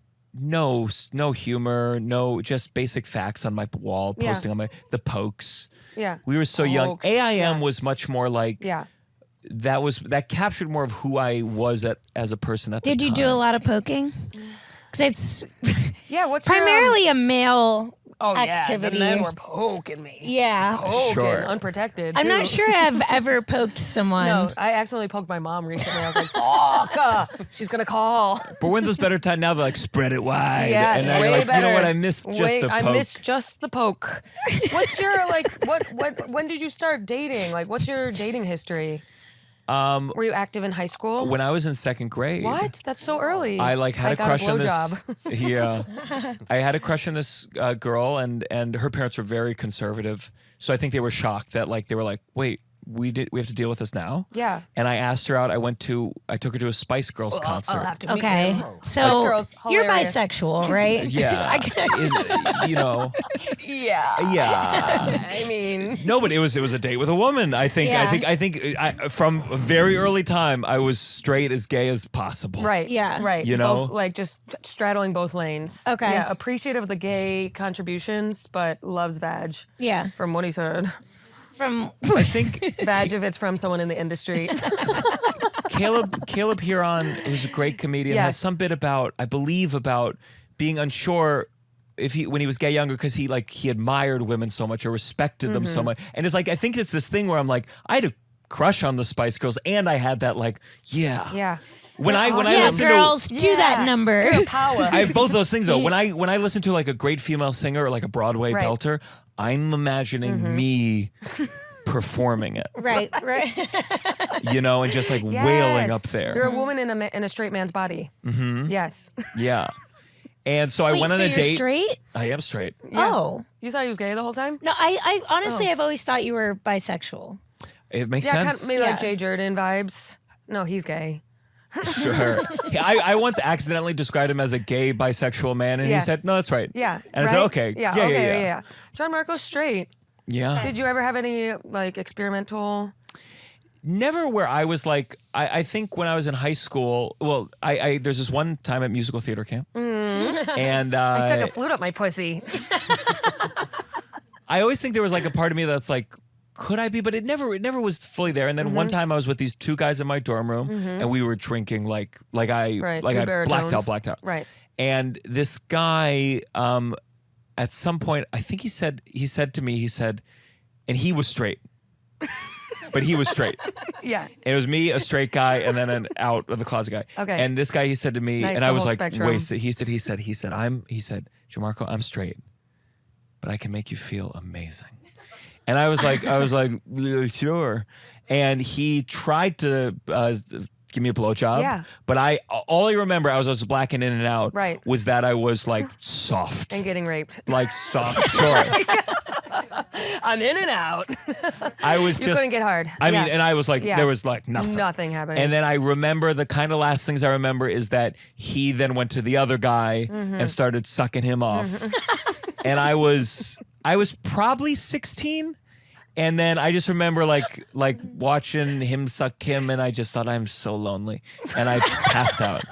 humor, no just basic facts on my wall, Yeah. posting on the pokes. Yeah. We were so young. Pokes, AIM yeah. was much more like Yeah. that captured more of who I was as a person at the time. Did you do a lot of poking? Because it's Yeah. What's your, primarily a male activity. Yeah, the men were poking me. Yeah. Poking, Sure. unprotected. I'm too. not sure I've ever poked someone. No, I accidentally poked my mom recently. I was like, "Fuck, she's gonna call." But when those better time now, they're like spread it wide. Yeah, and now you're way like, better. you know what? I missed just the poke. I missed just the poke. What's your when did you start dating? Like, what's your dating history? Were you active in high school? When I was in second grade. What? That's so early. I like had a got crush on blowjob. this. Yeah, I had a crush on this girl, and her parents were very conservative. So I think they were shocked that like they were like, wait, we have to deal with this now. Yeah. And I asked her out. I took her to a Spice Girls concert. I'll have to meet Okay, them. so Girls, you're hilarious. bisexual, right? Yeah, you know. Yeah. Yeah. I mean, No, but it was a date with a woman. I think from a very early time I was straight as gay as possible. right. Yeah. Right. You know? Both, like just straddling both lanes. Okay. Yeah. Appreciative of the gay contributions, but loves vag. Yeah. From what he said. From I think Vag if it's from someone in the industry. Caleb Huron, who's a great comedian, has Yes. some bit about being unsure when he was gay younger because he admired women so much or respected them so much. And it's like I think it's this thing where I'm like, I had a crush on the Spice Girls and I had that like, Yeah. When I yeah, listen girls, to do that number. Girl power. I have both those things though. When I listen to like a great female singer or like a Broadway Right. belter, I'm imagining me performing it, Right. you know, and just like Yes. wailing up there. You're a woman in a straight man's body. Mm-hmm. Yes. Yeah. And so I Wait, went on so a you're date. straight? I am straight. Oh. You thought he was gay the whole time? No, I honestly, I've always thought you were bisexual. It makes Yeah, sense. maybe Yeah. like Jay Jordan vibes. No, he's gay. Sure. Yeah, I once accidentally described him as a gay bisexual man, and Yeah. he said, "No, that's right." Yeah. And I said, "Okay, Yeah. yeah, Okay. yeah." Gianmarco's straight. Yeah. Did you ever have any like experimental? Never where I was like, I think when I was in high school, well, I there's this one time at musical theater camp, and I stuck a flute up my pussy. I always think there was like a part of me that's like, could I be? But it never was fully there. And then one time I was with these two guys in my dorm room, and we were drinking like I Right, like two I baritones. blacked out. Right. And this guy, at some point, I think he said to me, and he was straight, but he was straight. Yeah. It was me, a straight guy, and then an out of the closet guy. Okay. And this guy, he said to me, Nice, and the I was whole like, spectrum. wait. He said, Gianmarco, I'm straight, but I can make you feel amazing. And I was like, "Yeah, sure. And he tried to give me a blowjob. Yeah. But all I remember, I was blacking in and out. Right. Was that I was like soft. And getting raped. Like soft, sure. I'm in and out. I was You just couldn't get hard. I mean, Yeah. and I was like, Yeah. there was like nothing. Nothing happening. And then I remember the kind of last things I remember is that he then went to the other guy and started sucking him off. And I was probably 16. And then I just remember like watching him suck him, and I just thought, I'm so lonely, and I passed out.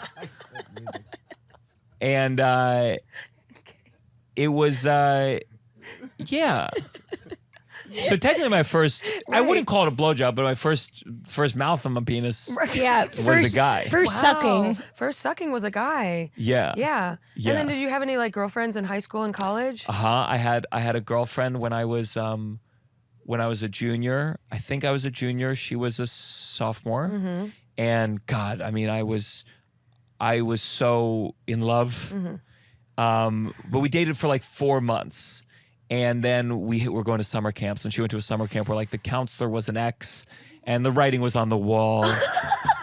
And it was yeah. So technically, my first I wouldn't call it a blowjob, but my first mouth on my penis. Yeah. Was a guy. First sucking. First sucking was a guy. Yeah. Yeah. Yeah. And then did you have any like girlfriends in high school and college? I had a girlfriend when I was a junior. I think I was a junior. She was a sophomore. And God, I mean, I was so in love. But we dated for like 4 months. And then we were going to summer camps, and she went to a summer camp where like the counselor was an ex, and the writing was on the wall.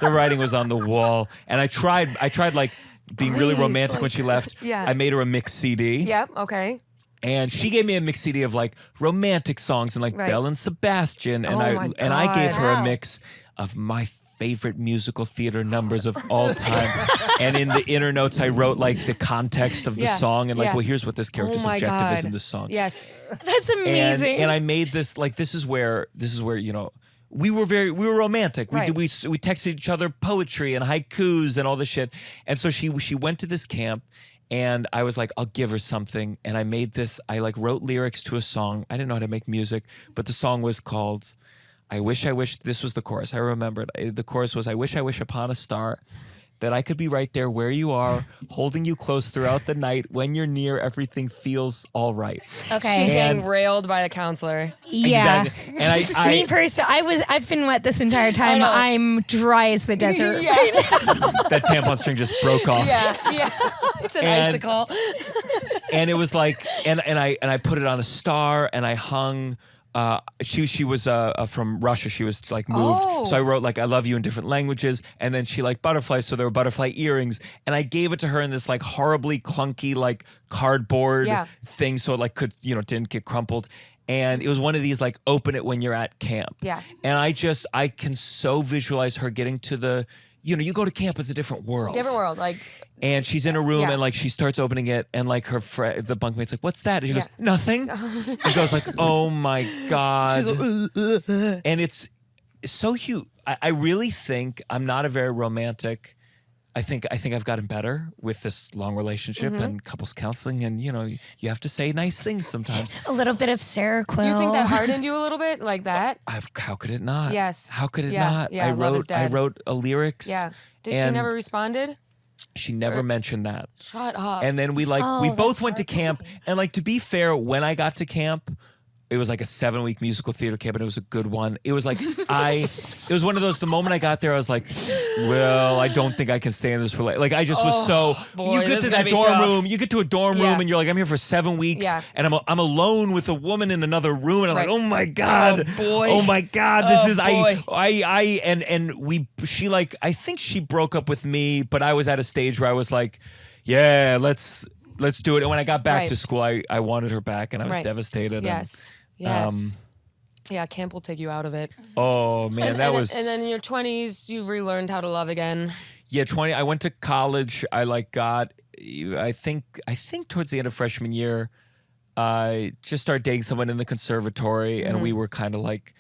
And I tried like being really Please, romantic when she left. Yeah. I made her a mixed CD. Yep. Okay. And she gave me a mix CD of like romantic songs and like Right. Belle and Sebastian, and Oh I my gave her God. a mix of my favorite musical theater numbers of all time. And in the inner notes, I wrote like the context of the Yeah. song and like, Yeah. well, here's what this character's Oh my objective is God. in this song. Yes. That's amazing. And I made this like this is where you know we were romantic. Right. We texted each other poetry and haikus and all this shit. And so she went to this camp. And I was like, I'll give her something. And I made this, I like wrote lyrics to a song. I didn't know how to make music, but the song was called I wish, this was the chorus. I remembered. The chorus was, I wish upon a star that I could be right there where you are, holding you close throughout the night. When you're near, everything feels all right. Okay. She's getting railed by the counselor. Yeah. Exactly. And Me personally, I've been wet this entire time. I'm dry as the desert. Yeah. Right now. that tampon string just broke off. Yeah. It's an icicle. And it was like, and I put it on a star, and I hung. She was from Russia. She was like moved, so I wrote like "I love you" in different languages, and then she liked butterflies, so there were butterfly earrings, and I gave it to her in this like horribly clunky like cardboard thing, so it like didn't get crumpled. And it was one of these like open it when you're at camp. Yeah. And I can so visualize her getting to the, you go to camp, it's a different world. Like. And she's in a room and like she starts opening it, and like the bunkmate's like, "What's that?" And she goes, "Nothing." And goes like, "Oh my God." And it's so huge. I really think I'm not a very romantic. I think I've gotten better with this long relationship and couples counseling, and you have to say nice things sometimes. A little bit of Sarah Quill. You think that hardened you a little bit, like that? How could it not? Yes. How could it not? Yeah, I wrote a lyrics. Yeah. Did she never responded? She never mentioned that. Shut up. And then we both went to camp, and like, to be fair, when I got to camp, it was like a 7-week musical theater camp, and it was a good one. It was like it was one of those. The moment I got there, I was like, well, I don't think I can stay in this relationship. Like, I just was so. Boy, you get to that dorm room. You get to a dorm room, and you're like, I'm here for 7 weeks, and I'm alone with a woman in another room, and I'm like, oh my God, boy, my God, this is boy. I think she broke up with me, but I was at a stage where I was like, yeah, let's do it. And when I got back to school, I wanted her back, and I was devastated. Yes. Yeah, camp will take you out of it. Oh man, that was. And then in your 20s, you relearned how to love again. Yeah, 20. I went to college. I got. I think towards the end of freshman year, I just started dating someone in the conservatory, and we were kind of like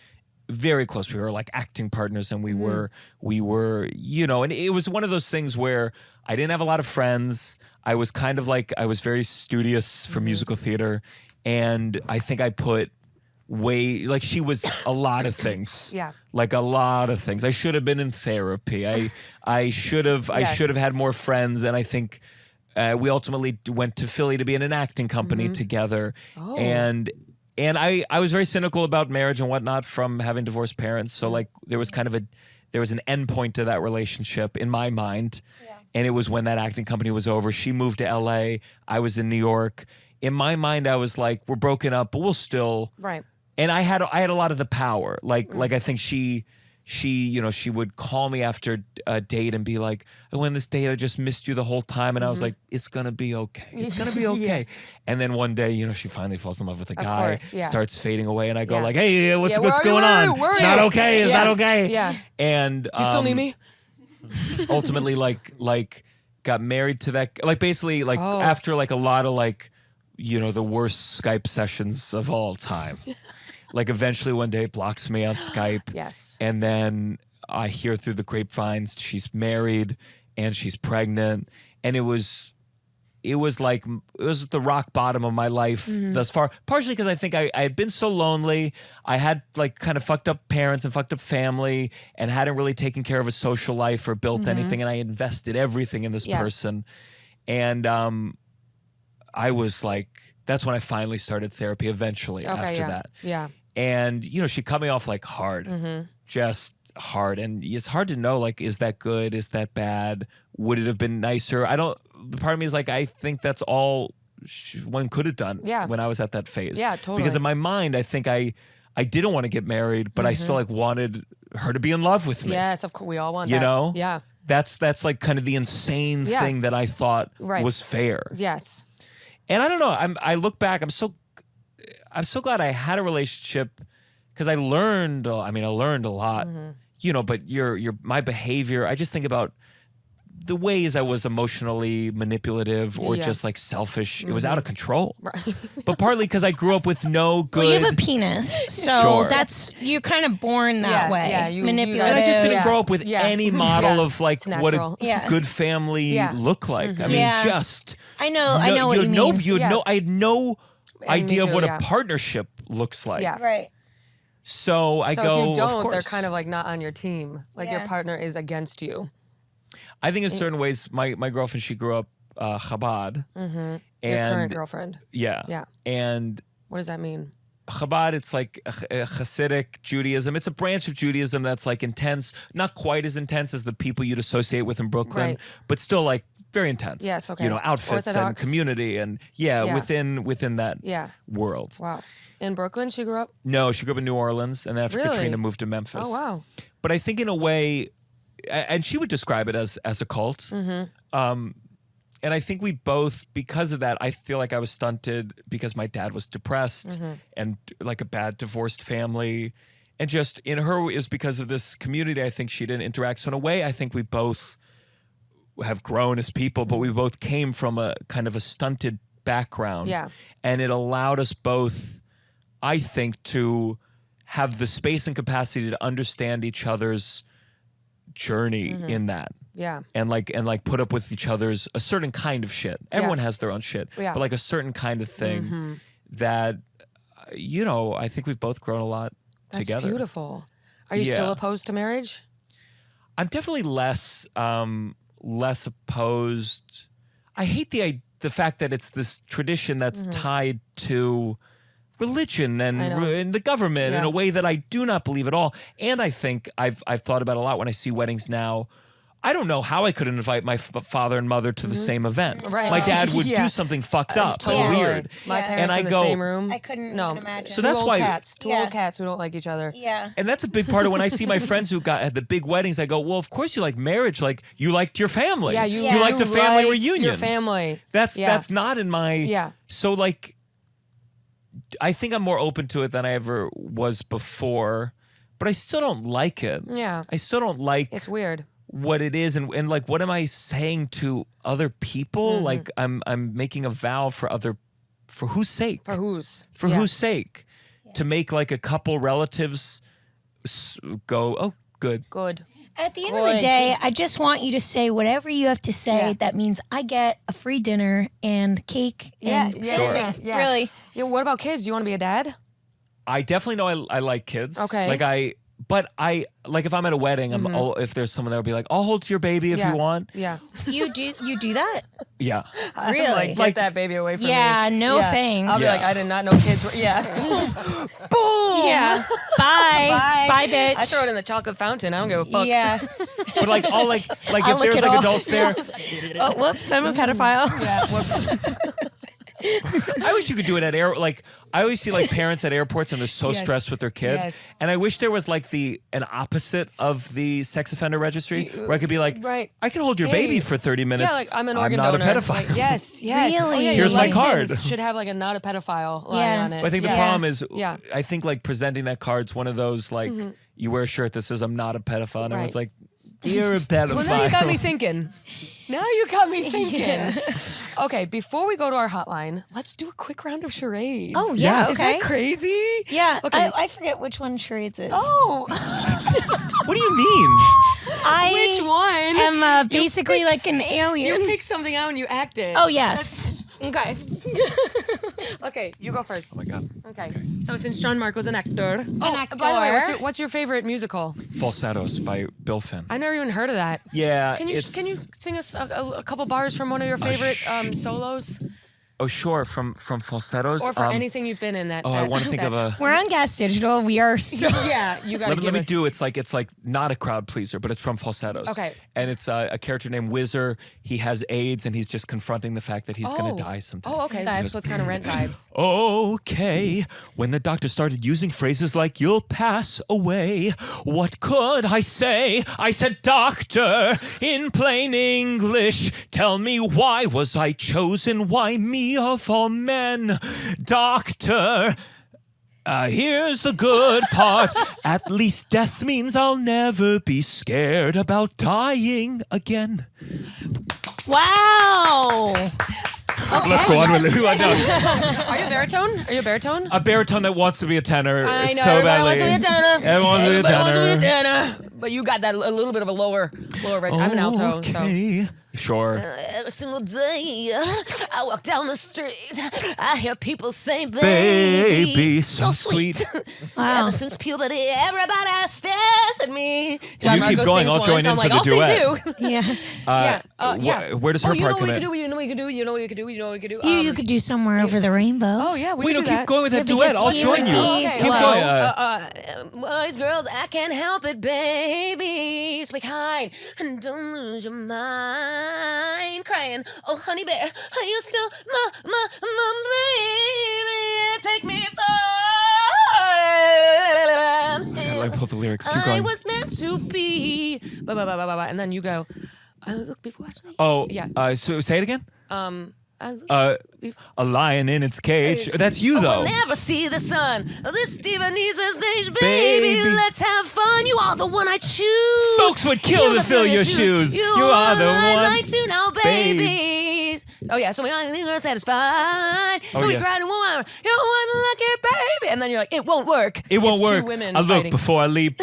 very close. We were like acting partners, and we were, and it was one of those things where I didn't have a lot of friends. I was kind of like, I was very studious for musical theater, and I think I put she was a lot of things. Yeah. Like a lot of things. I should have been in therapy. I should have had more friends, and I think we ultimately went to Philly to be in an acting company together. Oh. And I was very cynical about marriage and whatnot from having divorced parents. So like there was an end point to that relationship in my mind. Yeah. And it was when that acting company was over. She moved to LA. I was in New York. In my mind, I was like, we're broken up, but we'll still. Right. And I had a lot of the power. Like I think she would call me after a date and be like, I went on this date, I just missed you the whole time. And I was like, it's going to be okay. It's going to be okay. And then one day, she finally falls in love with a guy, starts fading away. And I go like, hey, what's going on? It's not okay. It's not okay. Yeah. And you still need me? Ultimately, like got married to that, like basically like after like a lot of like, the worst Skype sessions of all time. Like eventually one day it blocks me on Skype. Yes. And then I hear through the grapevines she's married and she's pregnant. And it was the rock bottom of my life thus far. Partially because I think I had been so lonely. I had like kind of fucked up parents and fucked up family and hadn't really taken care of a social life or built anything. And I invested everything in this person. And I was like, that's when I finally started therapy eventually after that. Yeah. And, she cut me off like hard, just hard. And it's hard to know, like, is that good? Is that bad? Would it have been nicer? The part of me is like, I think that's all one could have done when I was at that phase. Yeah, totally. Because in my mind, I think I didn't want to get married, but I still like wanted her to be in love with me. Yes, of course. We all want that. You know? Yeah. That's like kind of the insane thing that I thought was fair. Yes. And I don't know. I look back. I'm so glad I had a relationship because I learned. I learned a lot. But my behavior. I just think about the ways I was emotionally manipulative or just like selfish. It was out of control. Right. But partly because I grew up with no good. Well, you have a penis, so you're kind of born that way. Yeah, manipulative. And I just didn't grow up with any model of like what a good family look like. I mean, just. I know what you mean. I had no idea of what a partnership looks like. Yeah. Right. So I go, if you don't, of course. they're kind of like not on your team. Like your partner is against you. I think in certain ways, my girlfriend, she grew up Chabad. Mm-hmm. And your current girlfriend. Yeah. Yeah. And what does that mean? Chabad, it's like a Hasidic Judaism. It's a branch of Judaism that's like intense, not quite as intense as the people you'd associate with in Brooklyn, but still like very intense. Yes, okay. You know, outfits Orthodox. and community and within that world. Wow. In Brooklyn, she grew up? No, she grew up in New Orleans, and then after Katrina moved to Memphis. Oh, wow. But I think in a way, and she would describe it as a cult. Mm-hmm. And I think we both, because of that, I feel like I was stunted because my dad was depressed and like a bad divorced family. And just in her is because of this community, I think she didn't interact. So in a way, I think we both have grown as people, but we both came from a kind of a stunted background. Yeah. And it allowed us both, I think, to have the space and capacity to understand each other's journey in that. Yeah. And like put up with each other's a certain kind of shit. Everyone has their own shit. Yeah. But like a certain kind of thing that, you know, I think we've both grown a lot together. That's beautiful. Are you still opposed to marriage? I'm definitely less opposed. I hate the fact that it's this tradition that's tied to religion and the government in a way that I do not believe at all. And I think I've thought about a lot when I see weddings now. I don't know how I could invite my father and mother to the same event. Right. My dad would do something fucked up or weird. My parents and I in the go, same room. I couldn't No. imagine. So that's why Two old cats who don't like each other. Yeah. And that's a big part of when I see my friends who had the big weddings. I go, well, of course you like marriage. Like you liked your family. Yeah, you liked a family like reunion. Your family. That's not in my. Yeah. So like, I think I'm more open to it than I ever was before, but I still don't like it. Yeah. I still don't like. It's weird. What it is and like what am I saying to other people? Like I'm making a vow for whose sake? For whose? For whose sake? To make like a couple relatives go, oh, good. Good. At the end of the day, I just want you to say whatever you have to say. That means I get a free dinner and cake. And Sure. Yeah. Really. Yeah. What about kids? Do you want to be a dad? I definitely know I like kids. Okay. But if I'm at a wedding, if there's someone that would be like, I'll hold your baby if you want. Yeah. You do that? Yeah. Really? Get that baby away from me. Yeah, no thanks. I'll be like, I did not know kids were. Yeah. Boom. Yeah. Bye. Bye, bitch. I throw it in the chocolate fountain. I don't give a fuck. Yeah. But like I'll I'll if lick there's it like off. adults there, Oh, whoops, I'm a pedophile. Yeah. Whoops. I wish you could do it at I always see like parents at airports and they're so stressed with their kid. Yes. And I wish there was like an opposite of the sex offender registry where I could be like, I can hold your baby for 30 minutes. Yeah, like I'm an organ not donor. a pedophile. Like, yes. Really? Oh, yeah, Here's your my card. license should have like a not a pedophile line on it. But I think the problem is, Yeah. I think like presenting that card's one of those like you wear a shirt that says I'm not a pedophile, and everyone's like, you're a pedophile. Well, now you got me thinking. Okay, before we go to our hotline, let's do a quick round of charades. Oh, yeah, Is okay. that crazy? Yeah. Okay. I forget which one charades is. Oh, What do you mean? which one? am basically like an alien. You pick something out and you act it. Oh, yes. Okay. Okay, you go first. Oh my God. Okay. So since Gianmarco's an actor. actor. By the way, what's your favorite musical? Falsettos by Bill Finn. I never even heard of that. Yeah. Can you sing us a couple bars from one of your favorite solos? Oh, sure. From Falsettos. Or for anything you've been in that. I want to think of a. We're on Gas Digital. We are so. Yeah, you got to Let me do. It's like not a crowd pleaser, but it's from Falsettos. Okay. And it's a character named Whizzer. He has AIDS, and he's just confronting the fact that he's going to die someday. Oh, okay. So it's kind of Rent vibes. Okay, when the doctor started using phrases like "you'll pass away," what could I say? I said, "Doctor," in plain English. Tell me, why was I chosen? Why me of all men? Doctor, here's the good part. At least death means I'll never be scared about dying again. Wow. Okay. Let's go on with it. Are you a baritone? Are you a baritone? A baritone that wants to be a tenor I know, so everybody badly. wants to be a tenor. Everyone wants to be a tenor. But you got that a little bit of a lower. lower I'm an alto, so. Sure. Every single day, I walk down the street, I hear people say, baby, so sweet. Wow. Ever since puberty, everybody stares at me. You keep going, I'll join in for the duet. Yeah. Where does her part come in? You know what you could do. You could do Somewhere Over the Rainbow. Oh, yeah, we Wait, could no, do keep going with that Yeah, duet. because I'll he join would you. be Keep low. going. Boys, girls, I can't help it, baby. So be kind and don't lose your mind. Crying, oh, honey bear, are you still my baby? Take me far. I like both the lyrics. Keep I going. was meant to be. And then you go, I look before I sleep. Oh, yeah. So say it again. I look A lion in its cage. That's you, though. We'll never see the sun. This Steven needs a stage, Baby. baby. Let's have fun. You are the one I choose. Folks would kill to fill your shoes. You are the I one. like to know, babies. Oh yeah, so we are satisfied. Oh, we yes. cried and won. You're one lucky baby, and then you're like, it won't work. It won't It's work. Two women I look fighting. before I leap.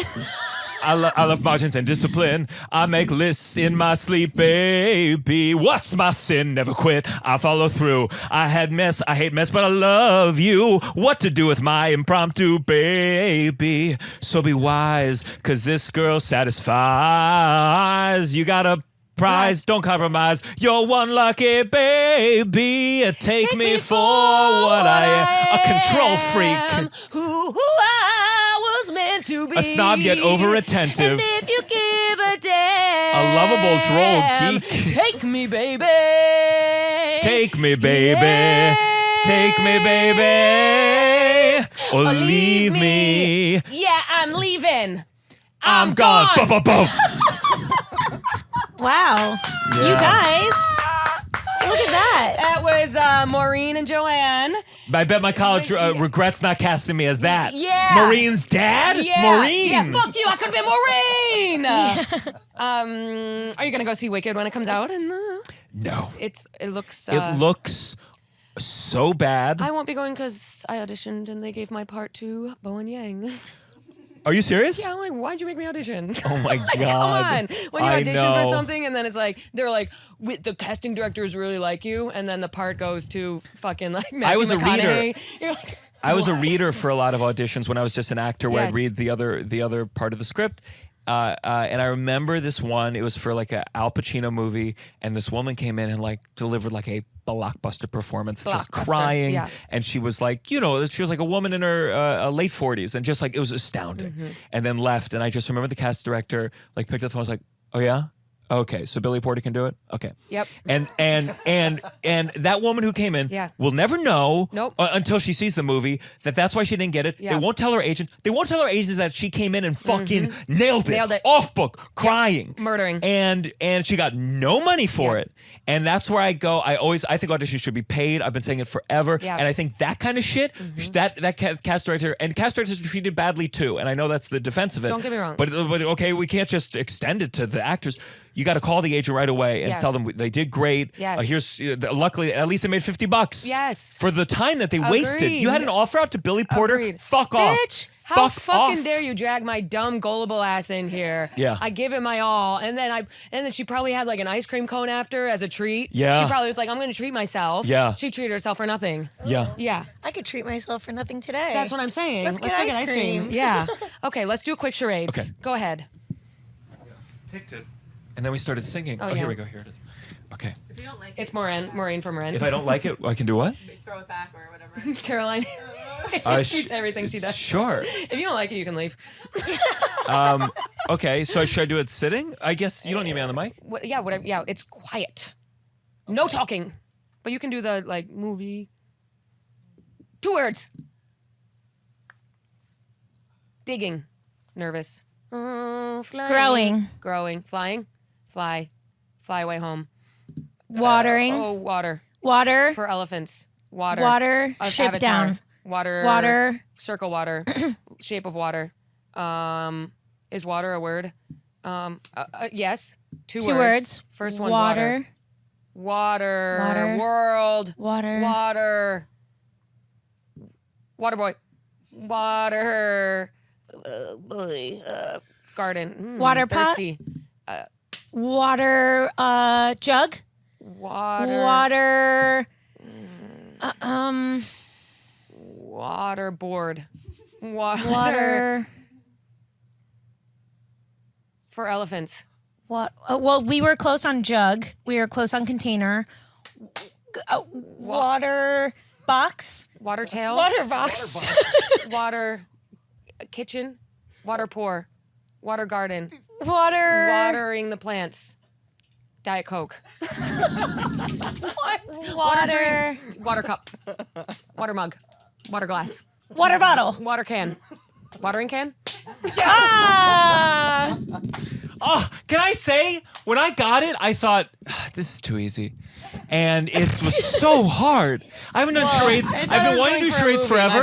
I love margins and discipline. I make lists in my sleep, baby. What's my sin? Never quit. I follow through. I hate mess, but I love you. What to do with my impromptu, baby? So be wise, cause this girl satisfies. You got a prize, don't compromise. You're one lucky baby. Take me for what I am. A control freak. Who I was meant to be. A snob yet over-attentive. And if you give a damn. A lovable droll geek. Take me, baby. Take me, baby. Yeah. Take me, baby. Or leave me. Yeah, I'm leaving. I'm gone. Boom, boom, boom. Wow. Yeah. You guys. Look at that. That was Maureen and Joanne. I bet my college regrets not casting me as that. Yeah. Maureen's dad? Yeah. Maureen. Yeah, fuck you. I could have been Maureen. Are you gonna go see Wicked when it comes out? No. It looks. It looks so bad. I won't be going because I auditioned and they gave my part to Bowen Yang. Are you serious? Yeah, I'm like, why'd you make me audition? Oh my Like, God. come on. When you I audition know. for something and then it's like, they're like, the casting directors really like you, and then the part goes to fucking like Matthew I was a McConaughey. reader. You're like, I was a what? reader for a lot of auditions when I was just an actor, where I'd Yes. read the other part of the script. And I remember this one. It was for like a Al Pacino movie, and this woman came in and like delivered like a blockbuster performance, just Blockbuster, crying. yeah. And she was like, she was like a woman in her late 40s, and just like it was astounding. Mm-hmm. And then left, and I just remember the cast director like picked up the phone, was like, "Oh yeah." Okay, so Billy Porter can do it. Okay. Yep. And that woman who came in Yeah. will never know Nope. until she sees the movie that's why she didn't get it. Yeah. They won't tell her agents. They won't tell her agents that she came in and fucking nailed it. Nailed it. Off book, crying, Murdering. and she got no money for it. And that's where I go. I think auditions should be paid. I've been saying it forever. Yeah. And I think that kind of shit, that cast director and cast directors are treated badly too. And I know that's the defense of it. Don't get me wrong. But okay, we can't just extend it to the actors. You got to call the agent right away and Yeah. tell them they did great. Yes. Luckily, at least they made $50. Yes. For the time that they wasted. Agreed. You had an offer out to Billy Porter. Agreed. Fuck off. Bitch, how Fuck fucking off. dare you drag my dumb gullible ass in here? Yeah. I give it my all, and then she probably had like an ice cream cone after as a treat. Yeah. She probably was like, I'm gonna treat myself. Yeah. She treated herself for nothing. Yeah. Yeah. I could treat myself for nothing today. That's what I'm saying. Let's get go ice cream. Yeah. Okay, let's do a quick charades. Okay. Go ahead. Picked it. And then we started singing. Oh, Here yeah. we go. Here it is. Okay. If you don't like It's Maureen from Maureen. If I don't like it, I can do what? it, throw it back or whatever. Caroline hates everything she does. Sure. If you don't like it, you can leave. Okay, so should I do it sitting? I guess you don't need me on the mic. Whatever. Yeah, it's quiet. No talking. But you can do the like movie. 2 words. Digging. Nervous. Oh, flying. Growing. Flying. Fly. Fly away home. Watering. Water. Water. For elephants. Water. Water. Ship Avatar. down. Water. Water. Circle water. Shape of water. Is water a word? Yes. Two words. First one. Water. Water. World. Water. Water. Water boy. Water. Boy. Garden. Water pot. Thirsty. Water jug. Water. Waterboard. Water. For elephants. What? Well, we were close on jug. We were close on container. Water box. Water tail. Water box. Water kitchen. Water pour. Water garden. Water. Watering the plants. Diet Coke. What? Water. Drink. Water cup. Water mug. Water glass. Water bottle. Water can. Watering can. Ah! Oh, can I say, when I got it, I thought, this is too easy. And it was so hard. I haven't done charades. I've been wanting to do charades forever.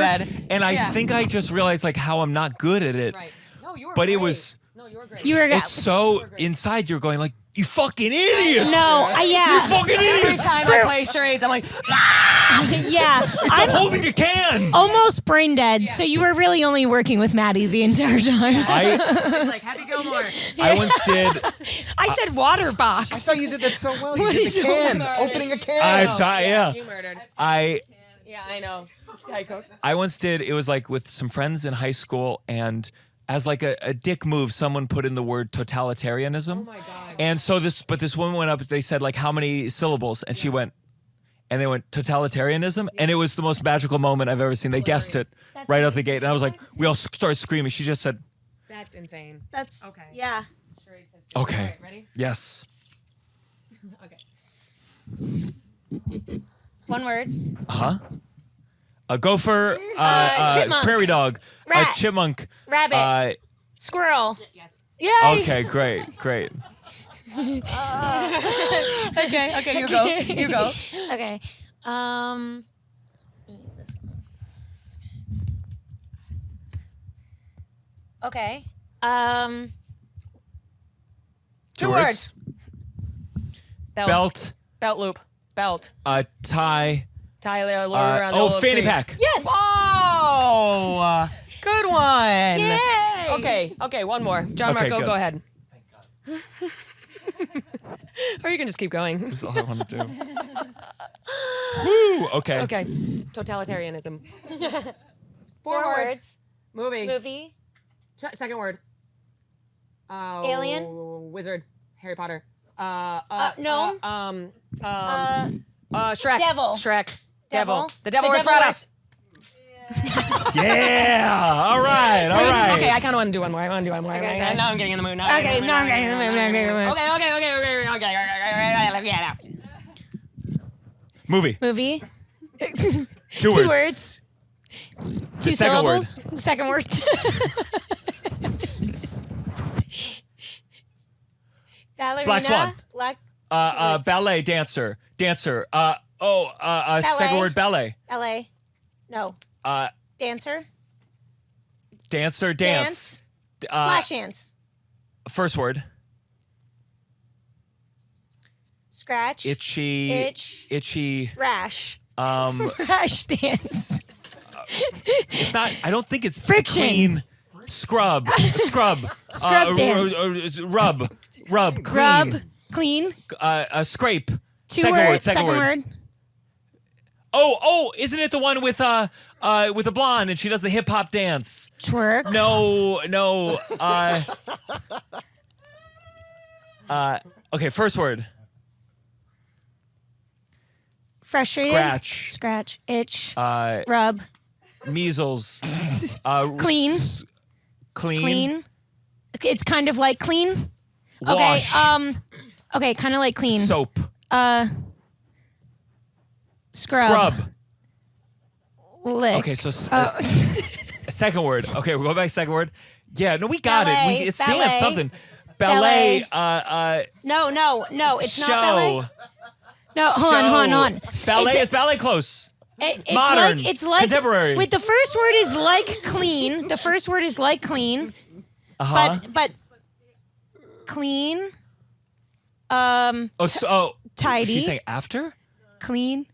And I think I just realized like how I'm not good at it. Right. No, you were But great. it was, No, you were great. You were it's so inside you're going like, you fucking idiots. No, You yeah. fucking Every idiots. time I play charades, I'm like, Yeah. I'm holding a can. Almost brain dead, so you were really only working with Maddie the entire time. it's like Happy Gilmore. I once did. I said water box. I thought you did that so well. You did the can, opening a can. I saw, yeah. You murdered. Yeah, I know. Diet Coke. I once did, it was like with some friends in high school, and as like a dick move, someone put in the word totalitarianism. Oh my God. And so this woman went up, they said like, how many syllables? And she went, and they went, totalitarianism? And it was the most magical moment I've ever seen. They guessed it right out the gate. And I was like, we all started screaming. She just said, That's insane. That's Okay. Yeah. Charades history. okay. All right, ready? Yes. Okay. One word. A gopher, chipmunk. prairie dog, Rat. a chipmunk. Rabbit. Squirrel. Yes. Yay. Okay, great. Okay, you go. You go. Okay. Okay. Two words. Belt. Belt loop. Belt. Tie. Tie lower around the little fanny tree. pack. Yes. Oh, good one. Yay. Okay, one more. Gianmarco, good. go ahead. Or you can just keep going. That's all I want to do. Woo! Okay. Okay. Totalitarianism. 4 words. Movie. Second word. Alien. Wizard. Harry Potter. Gnome. Shrek. Devil. Shrek. Devil. The Devil The Wears Devil Prada. Wears- Yeah. All right. Okay, I kind of want to do one more. I want to do one more. Okay. Now I'm getting in the mood. Okay, now I'm getting in the mood. Okay. Movie. Movie. Two Two words. words. Two second word. syllables. Second word. Ballerina. Black Swan. Black. Ballet dancer. Second word ballet. LA. No. Dancer. Dancer dance. Flash dance. First word. Scratch. Itchy. Itch. Rash. Rash dance. It's not. I don't think it's Friction. Clean. Scrub. Scrub dance. Rub. Grub. Clean. Scrape. Two Second words. word. Second word. Oh, isn't it the one with the blonde and she does the hip hop dance? Twerk. No. Okay, first word. Frustrated. Scratch. Itch. Rub. Measles. Clean. Clean. It's kind of like clean. Wash. Okay. Okay, kind of like clean. Soap. Scrub. Lick. Okay, so second word. Okay, we'll go back to second word. Yeah, no, we got Ballet. it. It's Ballet. dance something. Ballet. No, it's show. not ballet. No, hold on. Ballet It's- is ballet close. It's Modern. It's like Contemporary. With the first word is like clean. The first word is like clean. But clean. Tidy. She's saying after? Clean.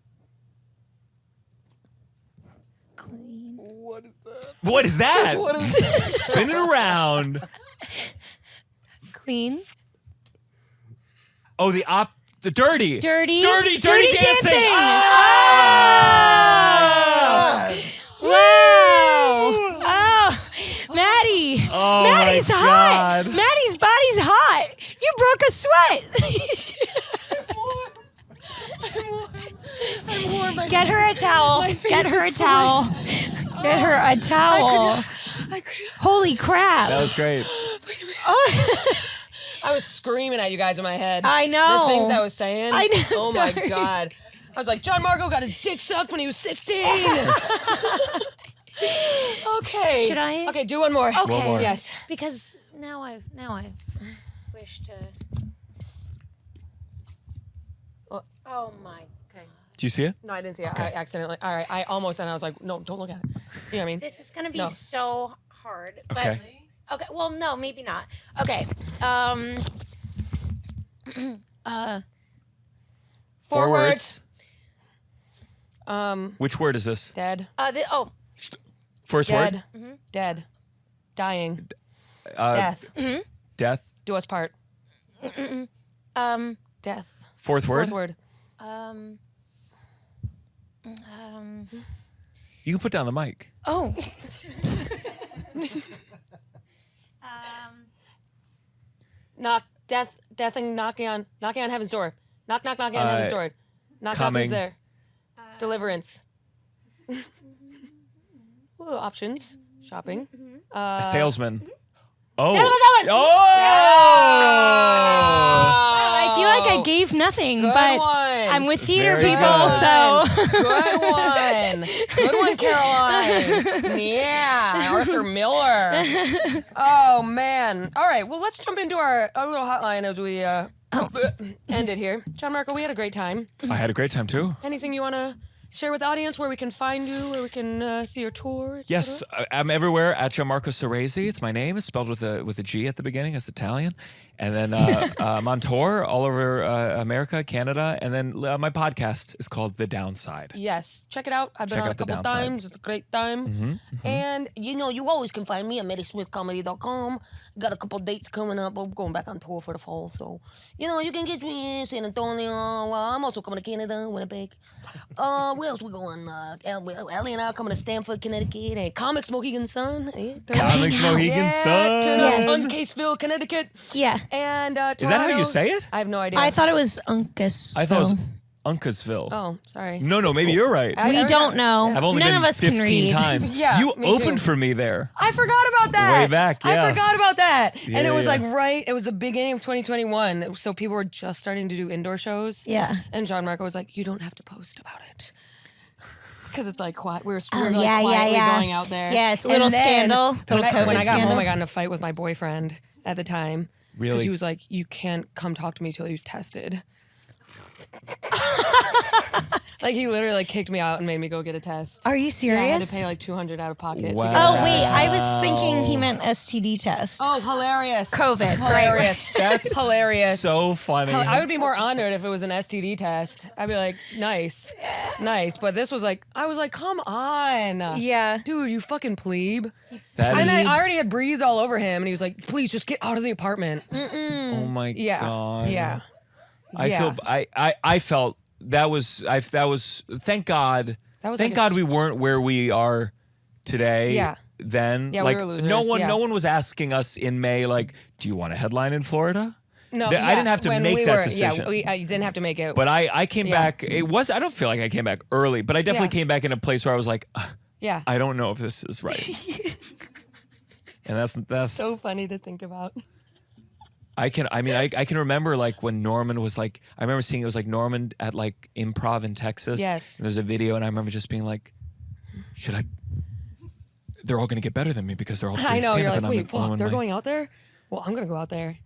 What is that? What is that? Spin it around. Clean. Oh, the dirty. Dirty Dancing. Wow. Oh, Maddie. Oh, Maddie's my hot. God. Maddie's body's hot. You broke a sweat. I'm warm. Get her a towel. My face Get her a is towel. Get her a towel. I could, Holy crap. That was great. I was screaming at you guys in my head. I know. The things I was saying. I know, Oh my sorry. God. I was like, Gianmarco got his dick sucked when he was 16. Okay. Should I? Okay, do one more. Okay. One more. Yes. Because now I wish to. Oh my. Okay. Do you see it? No, I didn't see it. I accidentally. All right. I almost, and I was like, no, don't look at it. You know what I mean? This is gonna be No. so hard. But, Okay. Okay. Well, no, maybe not. Okay. Four words. Which word is this? Dead. First Dead. word? Dead. Dying. Death. Death. Do us part. Death. Fourth word? Fourth word. You can put down the mic. Oh. Knocking on heaven's door. Knocking on heaven's door. Knock coming. who's there. Deliverance. Ooh, options. Shopping. A salesman. Oh. Yeah, that was that one. Oh! I feel like I gave nothing, Good but one. I'm with theater Very people, good. so. Good one. Good one, Caroline. Yeah. Arthur Miller. Oh, man. All right. Well, let's jump into our little hotline as we end it here. Gianmarco, we had a great time. I had a great time too. Anything you want to share with the audience where we can find you, where we can see your tour? Et Yes, cetera? I'm everywhere at Gianmarco Soresi. It's my name. It's spelled with a G at the beginning. It's Italian. And then I'm on tour all over America, Canada. And then my podcast is called The Downside. Yes. Check it out. I've been Check on a out The couple Downside. times. It's a great time. And, you always can find me at MaddySmithComedy.com. Got a couple dates coming up. I'm going back on tour for the fall. So, you can get me in San Antonio. Well, I'm also coming to Canada, Winnipeg. Where else we going? Allie and I are coming to Stamford, Connecticut. And Comics Mohegan Sun. Comics Mohegan Sun. Turn up UNCASVILLE, Connecticut. Yeah. And Toronto. Is that how you say it? I have no idea. I thought it was Uncas. I thought it was UNCASVILLE. Oh, sorry. No, maybe you're right. We don't know. I've only None been of us 15 can read. times. Yeah, You me opened too. for me there. I forgot about that. Way back, yeah. I forgot about that. Yeah, And it was yeah. it was the beginning of 2021. So people were just starting to do indoor shows. Yeah. And Gianmarco was like, you don't have to post about it. Because it's like quiet. We were Oh, like yeah, quietly yeah. going out there. Yes, And little then scandal. When Little I COVID got scandal. home, I got in a fight with my boyfriend at the time. Really? Because he was like, you can't come talk to me till you've tested. Like he literally kicked me out and made me go get a test. Are you Yeah, I had to serious? pay like $200 out of pocket. Wow. To get Oh, that. wait. I was thinking he meant STD test. Oh, hilarious. COVID. Hilarious. That's hilarious. So funny. I would be more honored if it was an STD test. I'd be like, nice. But this was like, I was like, come on. Yeah. Dude, you fucking plebe. That And is- I already had breathed all over him, and he was like, please just get out of the apartment. oh my Yeah. God. Yeah. I felt that was thank God. That was Thank like a God we weren't where we are today. Yeah. Then Yeah, we like were losers, no one yeah. was asking us in May like, do you want a headline in Florida? No, I yeah, didn't have to when make we that were, decision. Yeah, I didn't have to make it. But I came Yeah. back. I don't feel like I came back early, but I definitely Yeah. came back in a place where I was like, yeah. I don't know if this is right. And that's So funny to think about. I can remember like when Norman was like, I remember seeing it was like Norman at like Improv in Texas. Yes. And there's a video and I remember just being like, they're all going to get better than me because they're all doing I know, you're stand-up, like, and I'm wait, fuck, I'm they're like, going out there? Well, I'm going to go out there.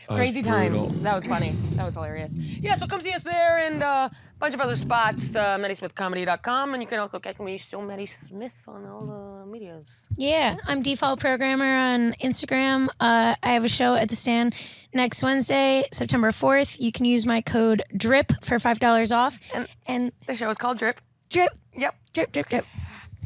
oh, Crazy it's times. brutal. That was funny. That was hilarious. Yeah, so come see us there and a bunch of other spots, MaddySmithComedy.com, and you can also catch me, So Maddie Smith, on all the medias. Yeah, I'm Default Programmer on Instagram. I have a show at the Stand next Wednesday, September 4th. You can use my code DRIP for $5 off. And The show is called Drip. drip, Yep. drip, drip, drip.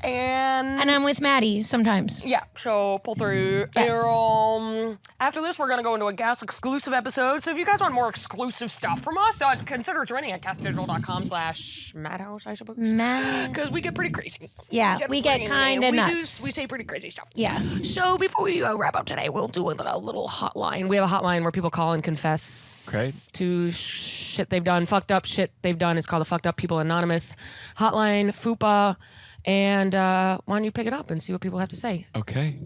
And I'm with Maddie sometimes. Yeah, so pull through. And, after this, we're going to go into a guest exclusive episode. So if you guys want more exclusive stuff from us, consider joining at castdigital.com/madhouse, I suppose. Because we get pretty crazy. Yeah, we get kind of nuts. We say pretty crazy stuff. Yeah. So before we wrap up today, we'll do a little hotline. We have a hotline where people call and confess to shit they've done, fucked up shit they've done. It's called the Fucked Up People Anonymous Hotline, FUPA. And why don't you pick it up and see what people have to say? Okay.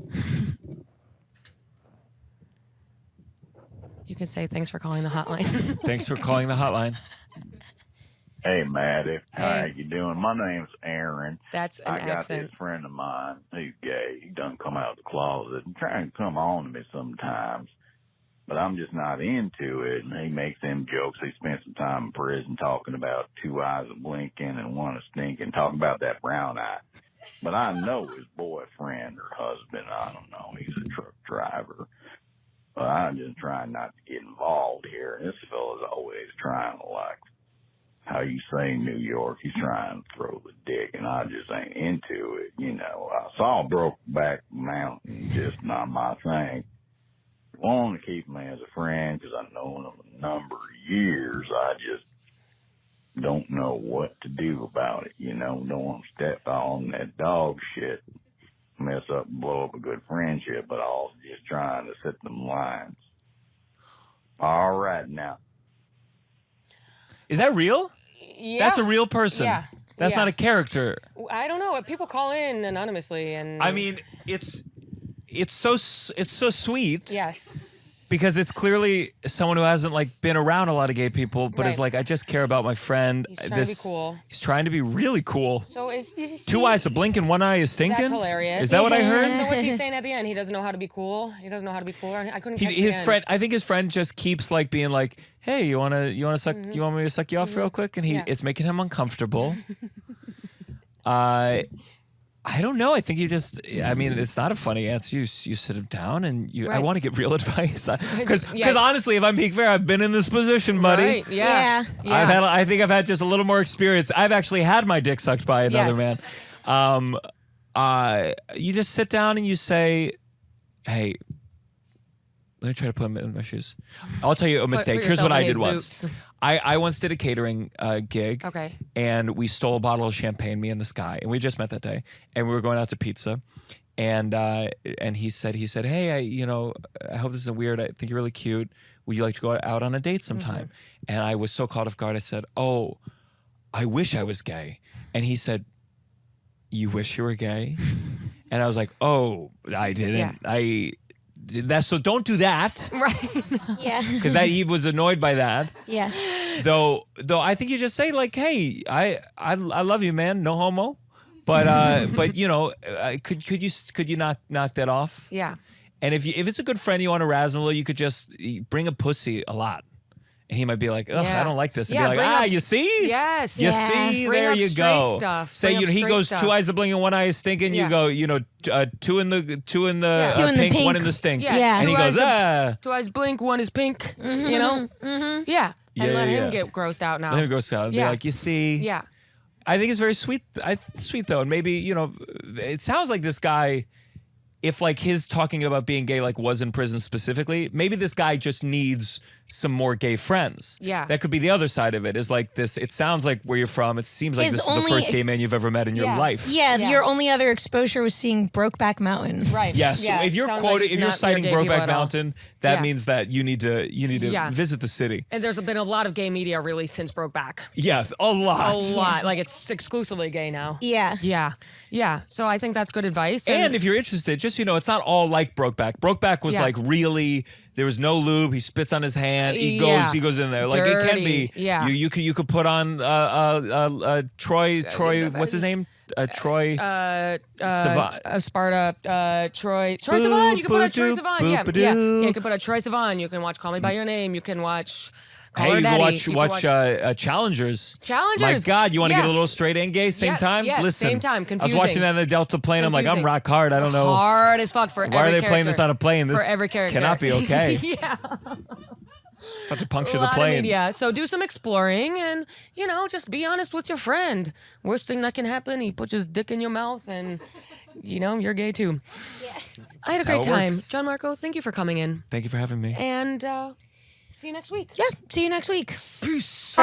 You can say thanks for calling the hotline. Thanks for calling the hotline. Hey, Maddie. How you doing? My name's Aaron. That's an accent. I got this friend of mine who's gay. He doesn't come out of the closet and trying to come on to me sometimes. But I'm just not into it. And he makes them jokes. He spent some time in prison talking about two eyes a blinking and one a stinking, talking about that brown eye. But I know his boyfriend or husband, I don't know, he's a truck driver. But I'm just trying not to get involved here. And this fella's always trying to, like, how you say in New York, he's trying to throw the dick, and I just ain't into it. You know, I saw Brokeback Mountain, just not my thing. I want to keep him as a friend because I've known him a number of years. I just don't know what to do about it, you know. Don't want to step on that dog shit, mess up and blow up a good friendship, but also just trying to set them lines. All right, now. Is that real? Yeah. That's a real person. Yeah. That's not a character. I don't know. People call in anonymously, and I mean, it's so sweet. Yes. Because it's clearly someone who hasn't like been around a lot of gay people, but is like, I just care about my friend. He's trying to be cool. He's trying to be really cool. So is two eyes a blinking, one eye is stinking. That's hilarious. Is that what I heard? So what's he saying at the end? He doesn't know how to be cool. He doesn't know how to be cool. I couldn't. Catch His the end. friend. I think his friend just keeps like being like, "Hey, you wanna suck? You want me to suck you off real quick?" And it's making him uncomfortable. I don't know. I think you just, I mean, it's not a funny answer. You sit him down and I want to get real advice. Because honestly, if I'm being fair, I've been in this position, buddy. Right. Yeah. I think I've had just a little more experience. I've actually had my dick sucked by another man. You just sit down and you say, hey, let me try to put him in my shoes. I'll tell you a mistake. Here's what I did once. I once did a catering gig. Okay. And we stole a bottle of champagne, me and this guy. And we just met that day. And we were going out to pizza. And he said, hey, I hope this isn't weird. I think you're really cute. Would you like to go out on a date sometime? Mm-hmm. And I was so caught off guard. I said, oh, I wish I was gay. And he said, you wish you were gay? And I was like, oh, I didn't. Yeah. So don't do that. Right. Yeah. Because he was annoyed by that. Yeah. Though I think you just say like, hey, I love you, man. No homo. But could you knock that off? Yeah. And if it's a good friend you want to razzle, you could just bring a pussy a lot. And he might be like, ugh, I don't like this. And be like, you see? Yes. You see? Bring there up you go. Stuff. Say, he goes stuff. two eyes are blinking, one eye is stinking. You go, two in the pink, one in the stink. Yeah. And he goes, two eyes blink, one is pink. Mm-hmm. You know? Mm-hmm. Yeah. And let him get grossed out now. Let him gross out and be like, you see? Yeah. I think it's very sweet. Sweet though. And maybe, it sounds like this guy, if like his talking about being gay like was in prison specifically, maybe this guy just needs some more gay friends. Yeah. That could be the other side of it, is like this, it sounds like where you're from, it seems like this is the first gay man you've ever met in your life. Yeah, your only other exposure was seeing Brokeback Mountain. Right. Yes. Yeah, so if you're quoting, if you're citing Brokeback Mountain, that means that you need to visit the city. And there's been a lot of gay media released since Brokeback. Yeah, a lot. A lot. Like it's exclusively gay now. Yeah. Yeah. Yeah. So I think that's good advice. And if you're interested, just it's not all like Brokeback. Brokeback was like really, there was no lube. He spits on his hand. He goes in there. Like dirty. It can be. Yeah. You could put on Troy. What's his name? Troy. Sparta. Troy Sivan. You can put a Troy Sivan. Yeah. You can put a Troy Sivan. You can watch Call Me by Your Name. You can watch. Hey, you can watch Challengers. Challengers. My God, you want to get a little straight and gay same time? Yeah, Listen, same time. Confusing. I was watching that in the Delta plane. Confusing. I'm like, I'm rock hard. I don't know. Hard as fuck for every character. Why are they playing this on a plane? This for every character. cannot be okay. Yeah. About to puncture the plane. Yeah, so do some exploring and, just be honest with your friend. Worst thing that can happen, he puts his dick in your mouth and, you're gay too. Yeah. I had a great time. Gianmarco, thank you for coming in. Thank you for having me. And see you next week. Yeah, see you next week. Peace.